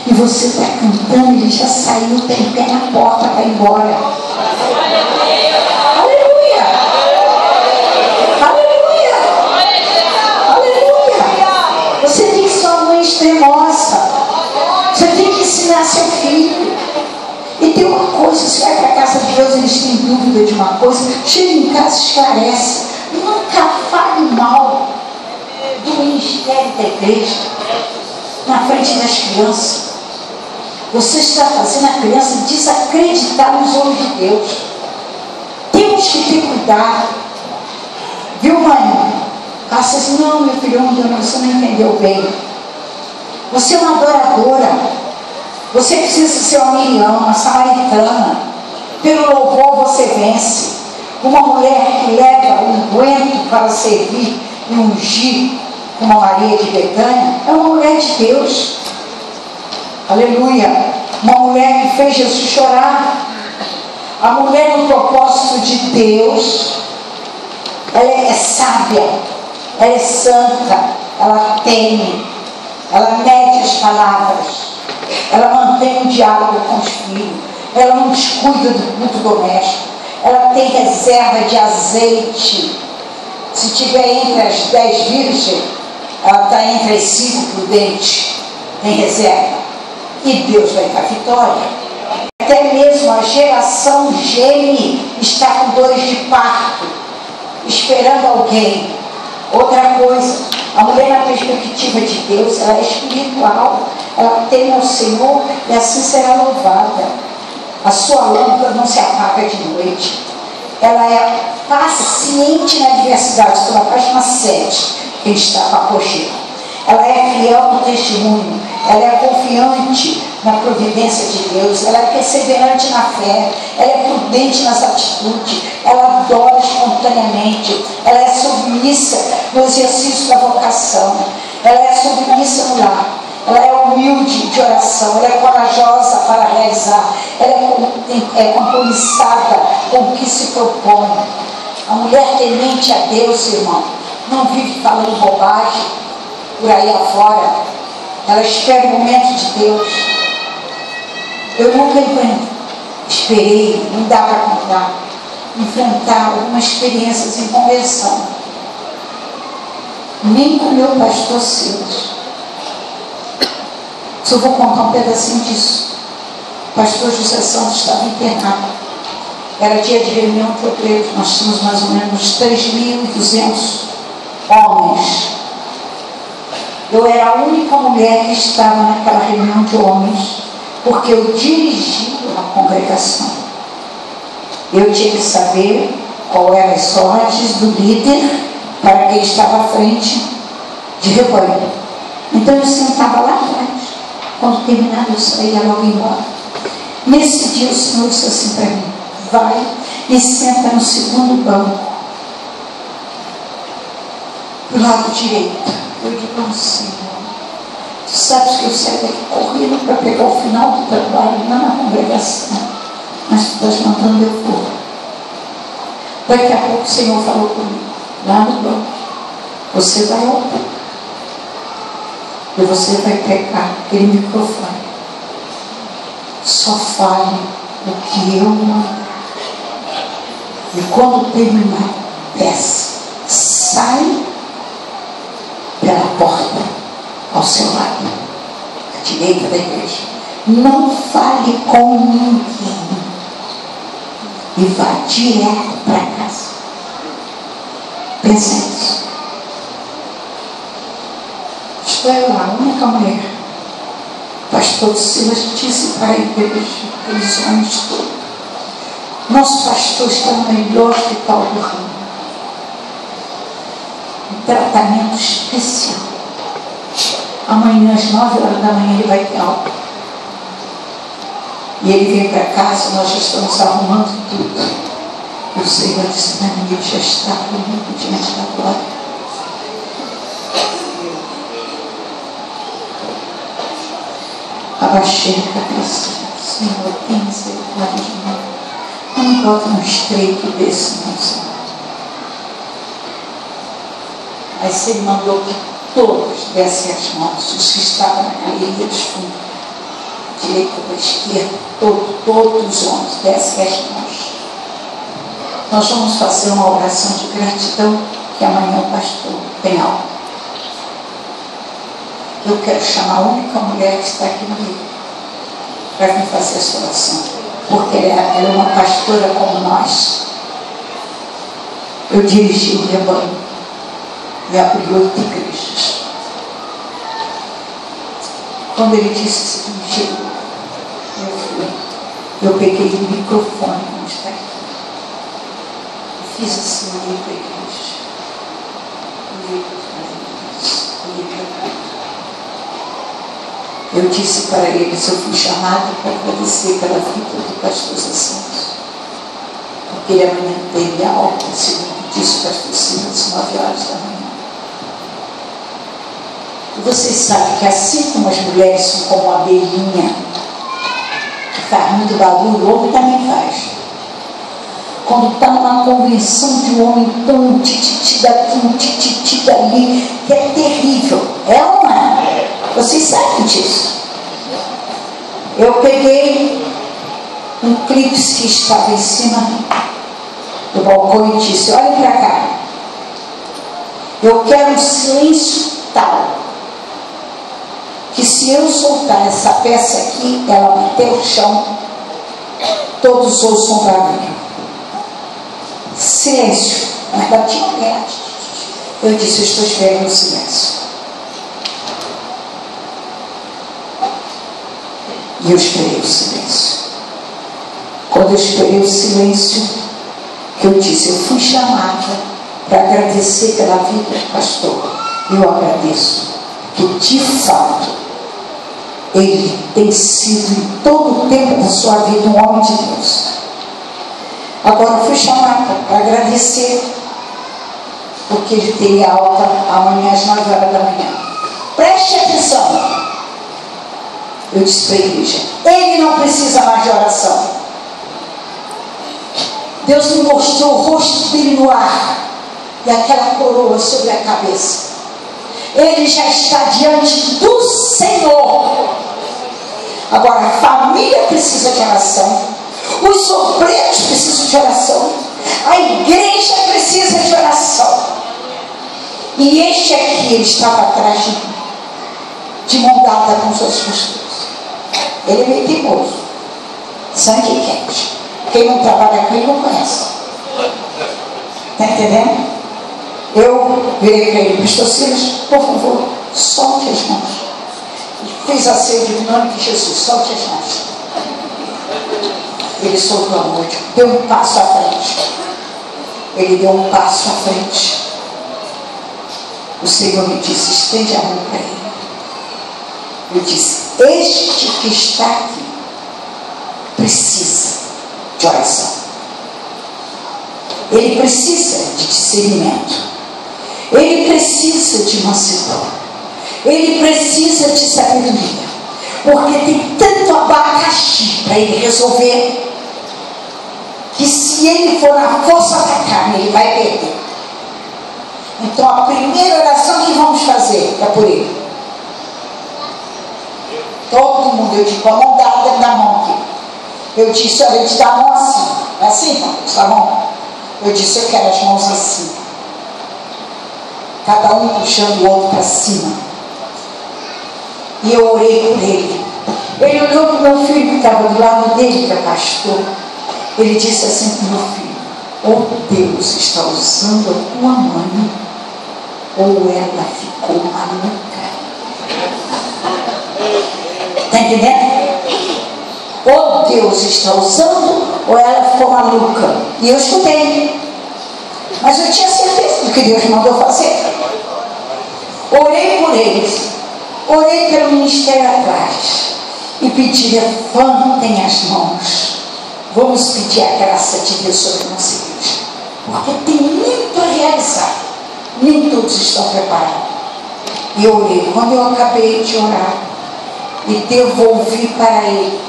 e você está cantando, ele já saiu, tem pé na porta para ir embora. Aleluia! Aleluia! Aleluia! Você tem que ser uma mãe extremosa. Você tem que ensinar seu filho. E tem uma coisa: você vai para a casa de Deus, eles têm dúvida de uma coisa, chega em casa, esclarece. Nunca fale mal do ministério da igreja na frente das crianças. Você está fazendo a criança desacreditar nos homens de Deus. Temos que ter cuidado. Viu, mãe? Ela disse assim: não, meu filho, você não entendeu bem. Você é uma adoradora. Você precisa ser uma Miriam, uma samaritana. Pelo louvor você vence. Uma mulher que leva o unguento para servir e ungir, como a Maria de Betânia, é uma mulher de Deus. Aleluia. Uma mulher que fez Jesus chorar. A mulher no propósito de Deus, ela é sábia, ela é santa, ela teme, ela mede as palavras, ela mantém um diálogo com os filhos, ela não descuida do culto doméstico, ela tem reserva de azeite. Se tiver entre as 10 virgens, ela está entre as 5 prudentes, tem reserva. E Deus vai dar vitória. Até mesmo a geração geme está com dores de parto, esperando alguém. Outra coisa, a mulher na perspectiva de Deus, ela é espiritual, ela teme ao Senhor e assim será louvada. A sua lâmpada não se apaga de noite. Ela é paciente na adversidade. Estou na página 7, que está com a apogeu. Ela é fiel no testemunho, ela é confiante na providência de Deus, ela é perseverante na fé, ela é prudente nas atitudes, ela adora espontaneamente, ela é submissa no exercício da vocação, ela é submissa no lar, ela é humilde de oração, ela é corajosa para realizar, ela é compromissada com o que se propõe. A mulher temente a Deus, irmão, não vive falando bobagem por aí afora. Ela espera o momento de Deus. Eu nunca esperei, não dá para contar, enfrentar algumas experiências em conversão. Nem com o meu pastor Silas. Só vou contar um pedacinho disso. O pastor José Santos estava internado. Era dia de reunião de obreiros. Nós tínhamos mais ou menos 3.200 homens. Eu era a única mulher que estava naquela reunião de homens, porque eu dirigia a congregação. Eu tinha que saber qual eram as sortes do líder para quem estava à frente de rebanho. Então eu sentava lá atrás. Quando terminava, eu saía logo embora. Nesse dia o Senhor disse assim para mim: vai e senta no segundo banco, do lado direito. Eu digo: não, Senhor, tu sabes que eu saio daqui correndo para pegar o final do trabalho lá na congregação, mas tu estás mandando eu for. Daqui a pouco o Senhor falou comigo, lá no banco: você vai ao público e você vai pegar aquele microfone, só fale o que eu mando. E quando terminar, desce, sai pela porta ao seu lado, à direita da igreja. Não fale com ninguém e vá direto para casa. Pensa nisso. Estou lá, a única mulher. O pastor Silas disse para a igreja, aqueles homens todos: nosso pastor está no melhor hospital do ramo. Um tratamento especial. Amanhã às 9 horas da manhã ele vai ter aula. E ele vem para casa, nós já estamos arrumando tudo. E o Senhor disse para mim: ele já está comigo diante da glória. Abaixei a cabeça. Senhor, tem misericórdia de mim. Não me bota num estreito desse, não, Senhor. Mas ele mandou que todos dessem as mãos, os que estavam na galeria dos fundos, direita ou esquerda, todos os homens dessem as mãos. Nós vamos fazer uma oração de gratidão, que amanhã o pastor tem aula. Eu quero chamar a única mulher que está aqui no meio para vir fazer essa oração, porque ela é uma pastora como nós. Eu dirigi o rebanho e abri 8 igrejas. Quando ele disse que me chegou, eu fui. Eu peguei o microfone, como está aqui, e fiz assim, olhei para a igreja, olhei para os maridos, olhei para a. Eu disse para eles: eu fui chamado para agradecer pela vida do pastor Zé Santos, porque ele amanhã teve a aula, segundo disse o pastor Silas, 9 horas da manhã. E vocês sabem que assim como as mulheres são como a abelhinha, que faz muito barulho, o homem também faz. Quando está numa convenção de um homem, então um tititi daqui, um tititi dali, que é terrível. É ou não é? Vocês sabem disso. Eu peguei um clipe que estava em cima do balcão e disse: olhem para cá. Eu quero um silêncio tal, que se eu soltar essa peça aqui, ela bater o chão, todos ouçam o barulho. Silêncio. Mas bati uma guerra. Eu disse: eu estou esperando o silêncio. E eu esperei o silêncio. Quando eu esperei o silêncio, que eu disse: eu fui chamada para agradecer pela vida do pastor. Eu agradeço, porque de fato ele tem sido em todo o tempo da sua vida um homem de Deus. Agora eu fui chamada para agradecer, porque ele teria alta amanhã às 9 horas da manhã. Preste atenção. Eu disse para a igreja: ele não precisa mais de oração. Deus me mostrou o rosto dele no ar e aquela coroa sobre a cabeça. Ele já está diante do Senhor. Agora a família precisa de oração, os obreiros precisam de oração, a igreja precisa de oração. E este aqui, ele estava atrás de mão dada com os outros pastores. Ele é meio teimoso, sangue quente. Quem não trabalha com ele não conhece. Está entendendo? Eu virei para ele: pastor Silas, por favor, solte as mãos. Ele fez a ceia em nome de Jesus: solte as mãos. Ele soltou a mão, deu um passo à frente. Ele deu um passo à frente. O Senhor me disse: estende a mão para ele. Eu disse: este que está aqui precisa de oração. Ele precisa de discernimento. Ele precisa de mansidão. Ele precisa de sabedoria. Porque tem tanto abacaxi para ele resolver, que se ele for na força da carne, ele vai perder. Então a primeira oração que vamos fazer é por ele. Todo mundo, eu digo, com a mão dada na mão aqui. Eu disse: olha, a gente dá a mão assim. É assim, irmão? Tá bom? Eu disse: eu quero as mãos assim, cada um puxando o outro para cima. E eu orei por ele. Ele olhou para o meu filho que estava do lado dele, que é pastor. Ele disse assim para o meu filho: ou Deus está usando a tua mãe, ou ela ficou maluca. Está entendendo? Ou Deus está usando, ou ela ficou maluca. E eu escutei. Mas eu tinha certeza do que Deus mandou fazer. Orei por eles. Orei pelo ministério atrás. E pedi: levantem as mãos. Vamos pedir a graça de Deus sobre nossa igreja. Porque tem muito a realizar. Nem todos estão preparados. E eu orei. Quando eu acabei de orar e devolvi para ele,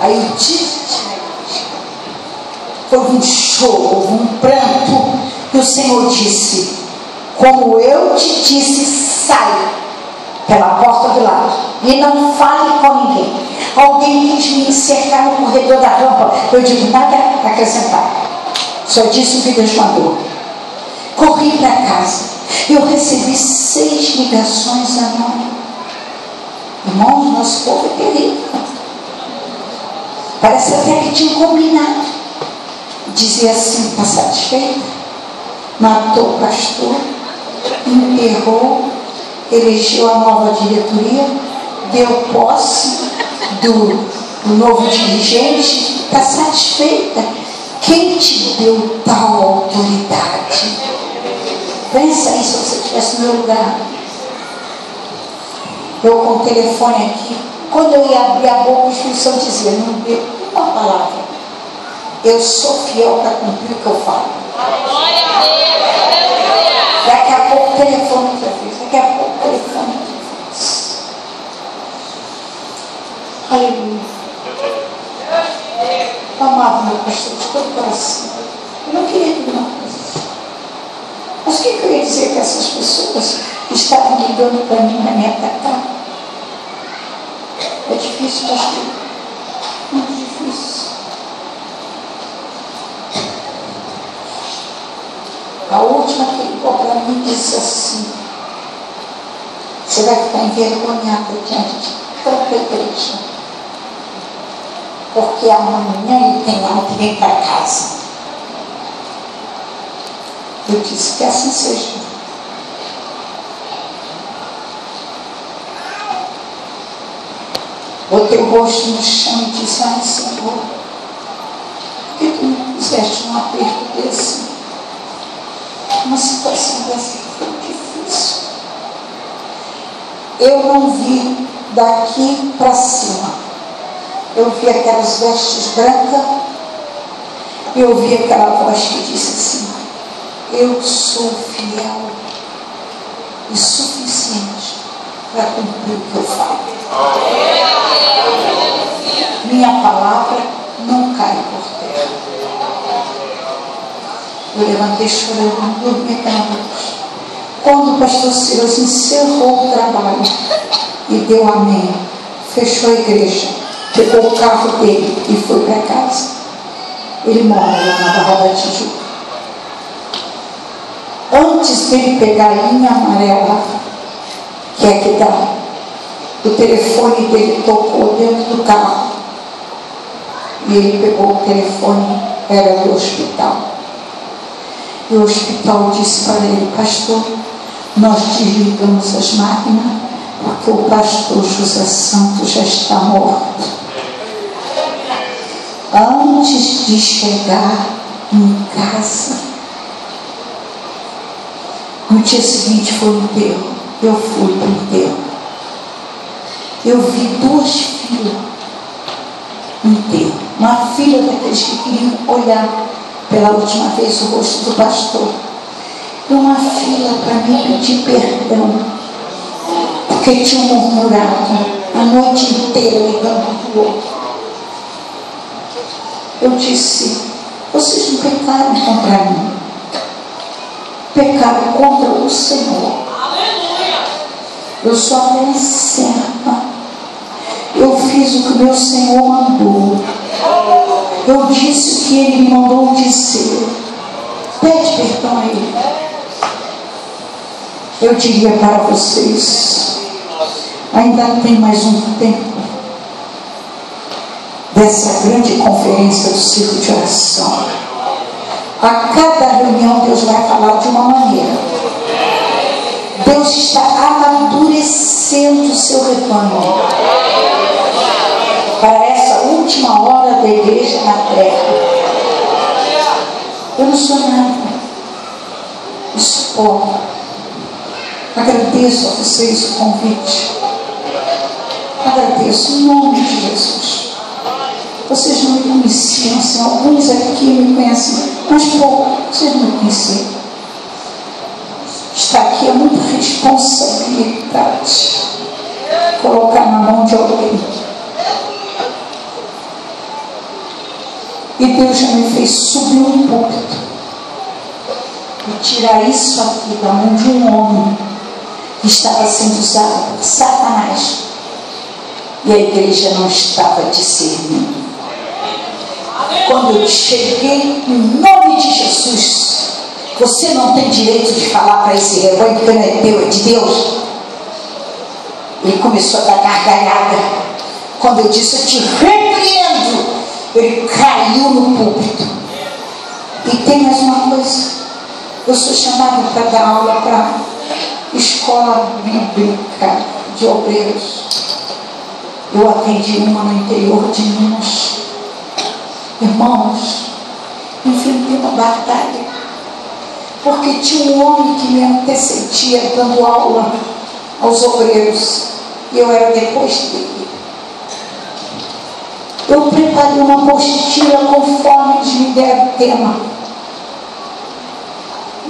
aí eu disse: foi um choro, um pranto, que o Senhor disse: como eu te disse, sai pela porta do lado e não fale com ninguém. Alguém quis me cercar no corredor da rampa. Eu digo: nada a acrescentar, só disse o que Deus mandou. Corri para casa. Eu recebi 6 ligações à mão. Irmãos, nosso povo é terrível. Parece até que tinha combinado. Dizia assim: está satisfeita? Matou o pastor, enterrou, elegeu a nova diretoria, deu posse do novo dirigente. Está satisfeita? Quem te deu tal autoridade? Pensa aí, se você estivesse no meu lugar. Eu com o telefone aqui, quando eu ia abrir a boca, o Espírito Santo dizia: não deu uma palavra. Eu sou fiel para cumprir o que eu falo. Glória a Deus. Daqui a pouco o telefone outra vez. Daqui a pouco o telefone outra vez. Aleluia. Eu amava meu pastor de todo o coração. Eu não queria que ele não fosse. Mas o que eu ia dizer que essas pessoas estavam ligando para mim, na minha atacar? É difícil, pastor. Muito difícil. A última que ligou para mim disse assim: você vai ficar envergonhada diante de tanta igreja, porque amanhã ele tem algo que vem para casa. Eu disse: que assim seja. Botei o rosto no chão e disse: ai, Senhor, por que tu me puseste num aperto desse? Uma situação dessa foi difícil. Eu não vi daqui para cima. Eu vi aquelas vestes brancas e eu vi aquela voz que disse assim: eu sou fiel e suficiente para cumprir o que eu falo. Minha palavra não cai por terra. Eu levantei chorando, não dormi aquela noite. Quando o pastor Silas encerrou o trabalho e deu amém, fechou a igreja, pegou o carro dele e foi para casa. Ele mora lá na Barra da Tijuca. Antes dele pegar a linha amarela, que é que dá, o telefone dele tocou dentro do carro. E ele pegou o telefone, era do hospital. E o hospital disse para ele: pastor, nós desligamos as máquinas porque o pastor José Santos já está morto. Antes de chegar em casa, no dia seguinte foi o enterro. Eu fui para o enterro. Eu vi 2 filas no enterro. Uma fila daqueles que queriam olhar pela última vez o rosto do pastor. E uma fila para mim pedir perdão, porque tinham murmurado a noite inteira ligando para o outro. Eu disse: vocês não pecaram contra mim, pecaram contra o Senhor. Eu sou apenas serva. Eu fiz o que o meu Senhor mandou. Eu disse o que Ele me mandou dizer. Pede perdão a Ele. Eu diria para vocês, ainda tem mais um tempo dessa grande conferência do ciclo de oração. A cada reunião Deus vai falar de uma maneira. Deus está amadurecendo o seu rebanho para essa última hora da igreja na terra. Eu não sou nada, eu sou pobre. Agradeço a vocês o convite. Agradeço em nome de Jesus. Vocês não me conheciam, assim, alguns aqui me conhecem, mas pouco, vocês não me conheciam. Estar aqui é muita responsabilidade. Colocar na mão de alguém. E Deus já me fez subir um púlpito e tirar isso aqui da mão de um homem que estava sendo usado por Satanás. E a igreja não estava discernindo. Quando eu cheguei, em nome de Jesus, você não tem direito de falar para esse rebanho, porque não é teu, é de Deus. Ele começou a dar gargalhada. Quando eu disse, eu te repreendo, ele caiu no púlpito. E tem mais uma coisa, eu sou chamada para dar aula para escola bíblica de obreiros. Eu atendi uma no interior de Minas. Irmãos, enfrentei uma batalha, porque tinha um homem que me antecedia dando aula aos obreiros, e eu era depois dele. Eu preparei uma apostila conforme eles me deram o tema: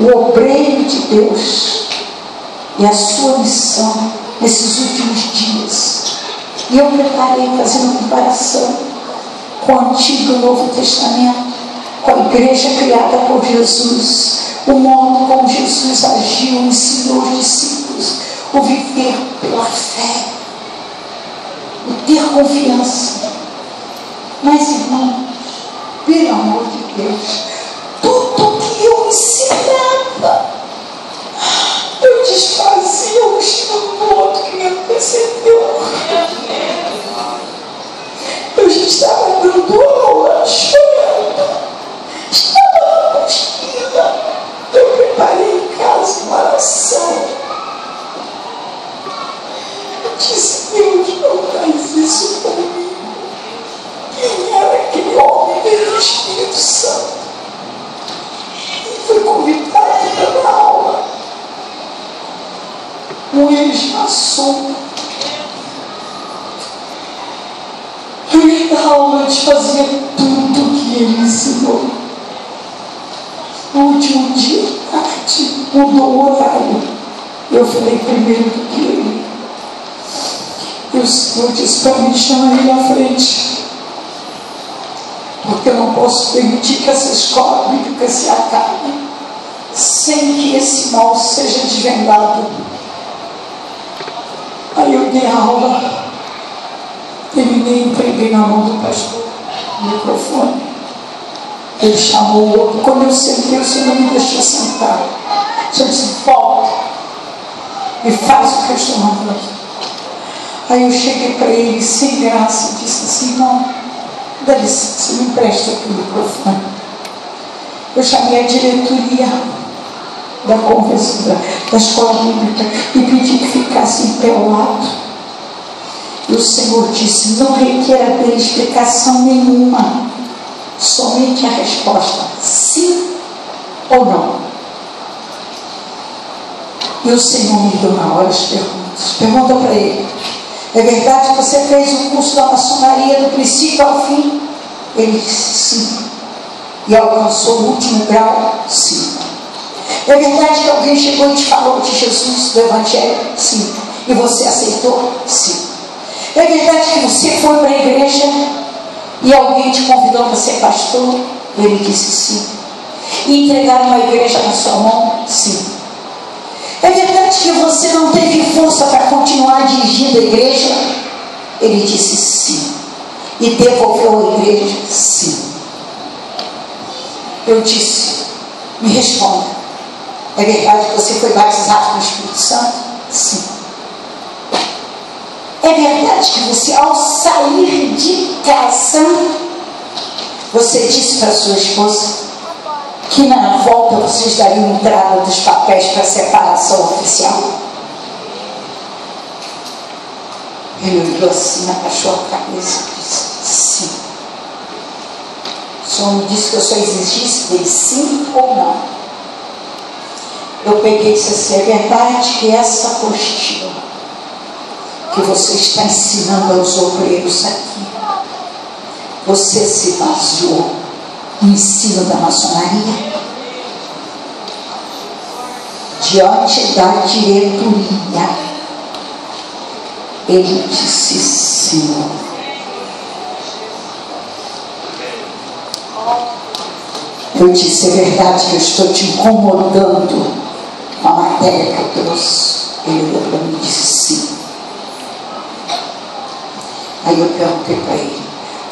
o obreiro de Deus e a sua missão nesses últimos dias. E eu preparei fazendo comparação com o Antigo e o Novo Testamento, com a igreja criada por Jesus, o modo como Jesus agiu, ensinou os discípulos, o viver pela fé, o ter confiança. Mas, irmãos, pelo amor de Deus, tudo que eu ensinava, eu desfazia um estilo do outro que me antecedeu. Eu já estava dando aula, chorando, estava na apostila. Eu preparei em casa uma oração. Eu disse: Deus, não faz isso comigo. Quem era aquele homem do Espírito Santo? E foi convidado para dar aula. Um ex-maçom. Eu ia dar aula de fazer tudo que ele ensinou. No último dia, tarde, mudou o horário. Eu falei primeiro do que ele. E o Senhor disse para mim: chama ele à frente. Porque eu não posso permitir que essa escola bíblica se acabe sem que esse mal seja desvendado. Aí eu dei a aula. Terminei e entreguei na mão do pastor o microfone. Ele chamou o outro. Quando eu sentei, o Senhor não me deixou sentar. O Senhor disse: volta e faz o que eu estou mandando. Aí eu cheguei para ele sem graça e disse assim: não, dá licença, me empresta aqui o microfone. Eu chamei a diretoria da convenção da escola bíblica e pedi que ficasse em pé ao lado. E o Senhor disse: não requer dele explicação nenhuma, somente a resposta sim ou não. E o Senhor me deu na hora as perguntas. Pergunta para ele: é verdade que você fez o curso da maçonaria do princípio ao fim? Ele disse sim. E alcançou o último grau? Sim. É verdade que alguém chegou e te falou de Jesus, do Evangelho? Sim. E você aceitou? Sim. É verdade que você foi para a igreja e alguém te convidou para ser pastor? Ele disse sim. E entregaram uma igreja na sua mão? Sim. É verdade que você não teve força para continuar dirigindo a igreja? Ele disse sim. E devolveu a igreja? Sim. Eu disse: Me responda. É verdade que você foi batizado com o Espírito Santo? Sim. É verdade que você, ao sair de casa, você disse para sua esposa que na volta vocês dariam entrada dos papéis para separação oficial? Ele olhou assim, abaixou a cabeça e disse: sim. O Senhor me disse que eu só exigisse dele sim ou não. Eu peguei e disse assim: é verdade que essa apostila que você está ensinando aos obreiros aqui, você se baseou no ensino da maçonaria? Diante da diretoria, ele disse: Senhor. Eu disse: é verdade que eu estou te incomodando com a matéria que eu trouxe? Ele olhou para mim e disse: sim. Aí eu perguntei para ele: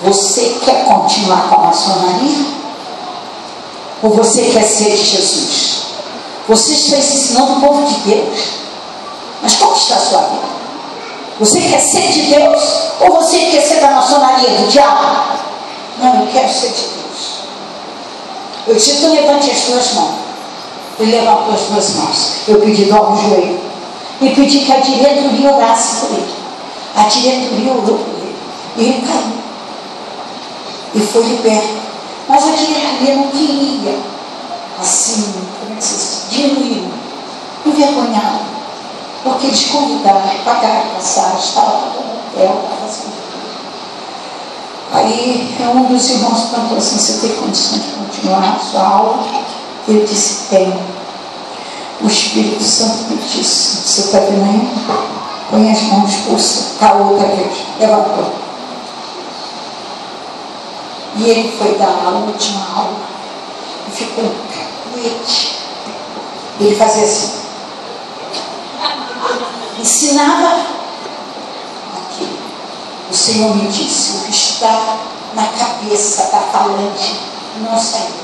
você quer continuar com a maçonaria? Ou você quer ser de Jesus? Você está ensinando o povo de Deus, mas como está a sua vida? Você quer ser de Deus? Ou você quer ser da maçonaria, do diabo? Não, eu quero ser de Deus. Eu disse: então levante as suas mãos. Ele levantou as duas mãos. Eu pedi dobro o joelho e pedi que a diretoria orasse por ele. A diretoria orou por ele e ele caiu e foi liberto. Mas a diretoria não queria, assim, como é que se diz, diluir, envergonhado, porque eles convidaram, pagaram a passagem, estava todo no hotel, estava assim. Aí um dos irmãos perguntou assim: você tem condições de continuar a sua aula? Eu disse: tenho. O Espírito Santo me disse: você está vendo aí? Põe as mãos, pulsa, cá outra vez, levantou. E ele foi dar a última aula e ficou um cacuete. Ele fazia assim, ensinava aquilo. O Senhor me disse: o que está na cabeça da falante não saiu.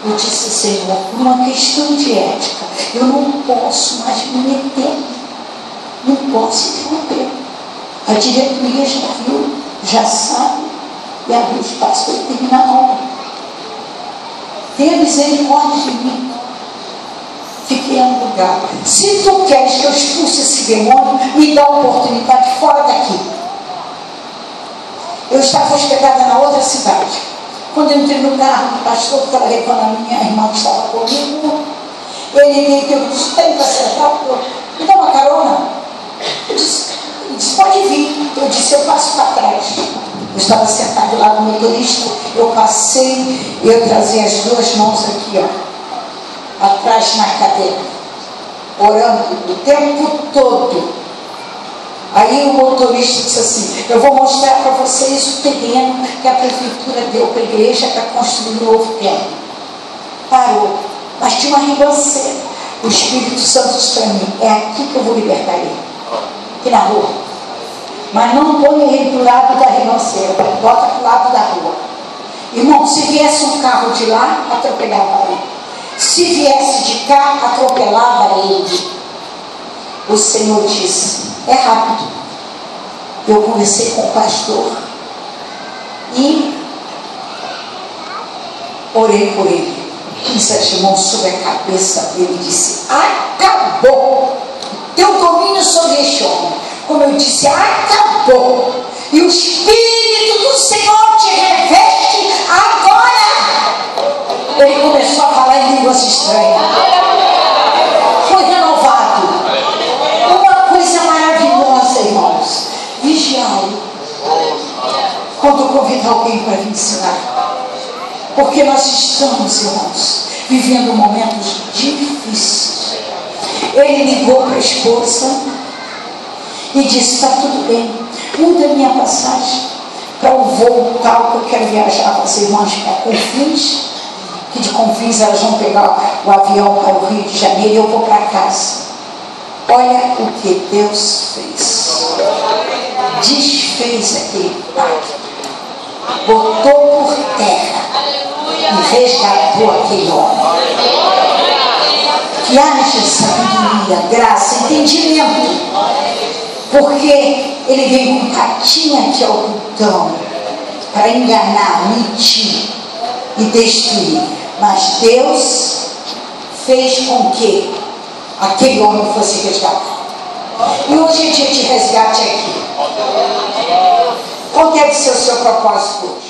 Eu disse: Senhor, por uma questão de ética, eu não posso mais me meter, não posso interromper. A diretoria já viu, já sabe, e abriu espaço para ele terminar a obra. Tenha misericórdia de mim. Fiquei no lugar. Se tu queres que eu expulse esse demônio, me dá a oportunidade fora daqui. Eu estava hospedada na outra cidade. Quando eu entrei no carro, o pastor que trabalhei com a minha irmã que estava comigo, ele me disse: tem para sentar? Me dá uma carona? Ele disse: pode vir. Eu disse: eu passo para trás. Eu estava sentado lá no motorista, eu passei, eu trazia as duas mãos aqui, ó, atrás na cadeira, orando o tempo todo. Aí o motorista disse assim: eu vou mostrar para vocês o terreno que a prefeitura deu para a igreja para construir um novo templo. Parou, mas tinha uma ribanceira. O Espírito Santo disse para mim: é aqui que eu vou libertar ele, aqui na rua. Mas não põe ele para o lado da ribanceira, bota para o lado da rua. Irmão, se viesse um carro de lá, atropelava ele. Se viesse de cá, atropelava ele. O Senhor disse: é rápido. Eu conversei com o pastor e orei por ele. Pus as mãos sobre a cabeça dele e disse: acabou o teu domínio sobre este homem. Como eu disse, acabou. E o Espírito do Senhor te reveste agora. Ele começou a falar em línguas estranhas. Foi renovado. Uma coisa maravilhosa, irmãos. Vigiai quando eu convidar alguém para vir ensinar. Porque nós estamos, irmãos, vivendo momentos difíceis. Ele ligou para a esposa e disse: está tudo bem, muda a minha passagem para o voo tal que eu quero viajar com as irmãs para Confins, que de Confins elas vão pegar o avião para o Rio de Janeiro e eu vou para casa. Olha o que Deus fez. Desfez aquele pacto, botou por terra e resgatou aquele homem. Que haja sabedoria, graça, entendimento, porque ele veio com patinha de algodão para enganar, mentir e destruir. Mas Deus fez com que aquele homem fosse resgatado. E hoje é dia de resgate aqui. Qual deve ser o seu propósito hoje?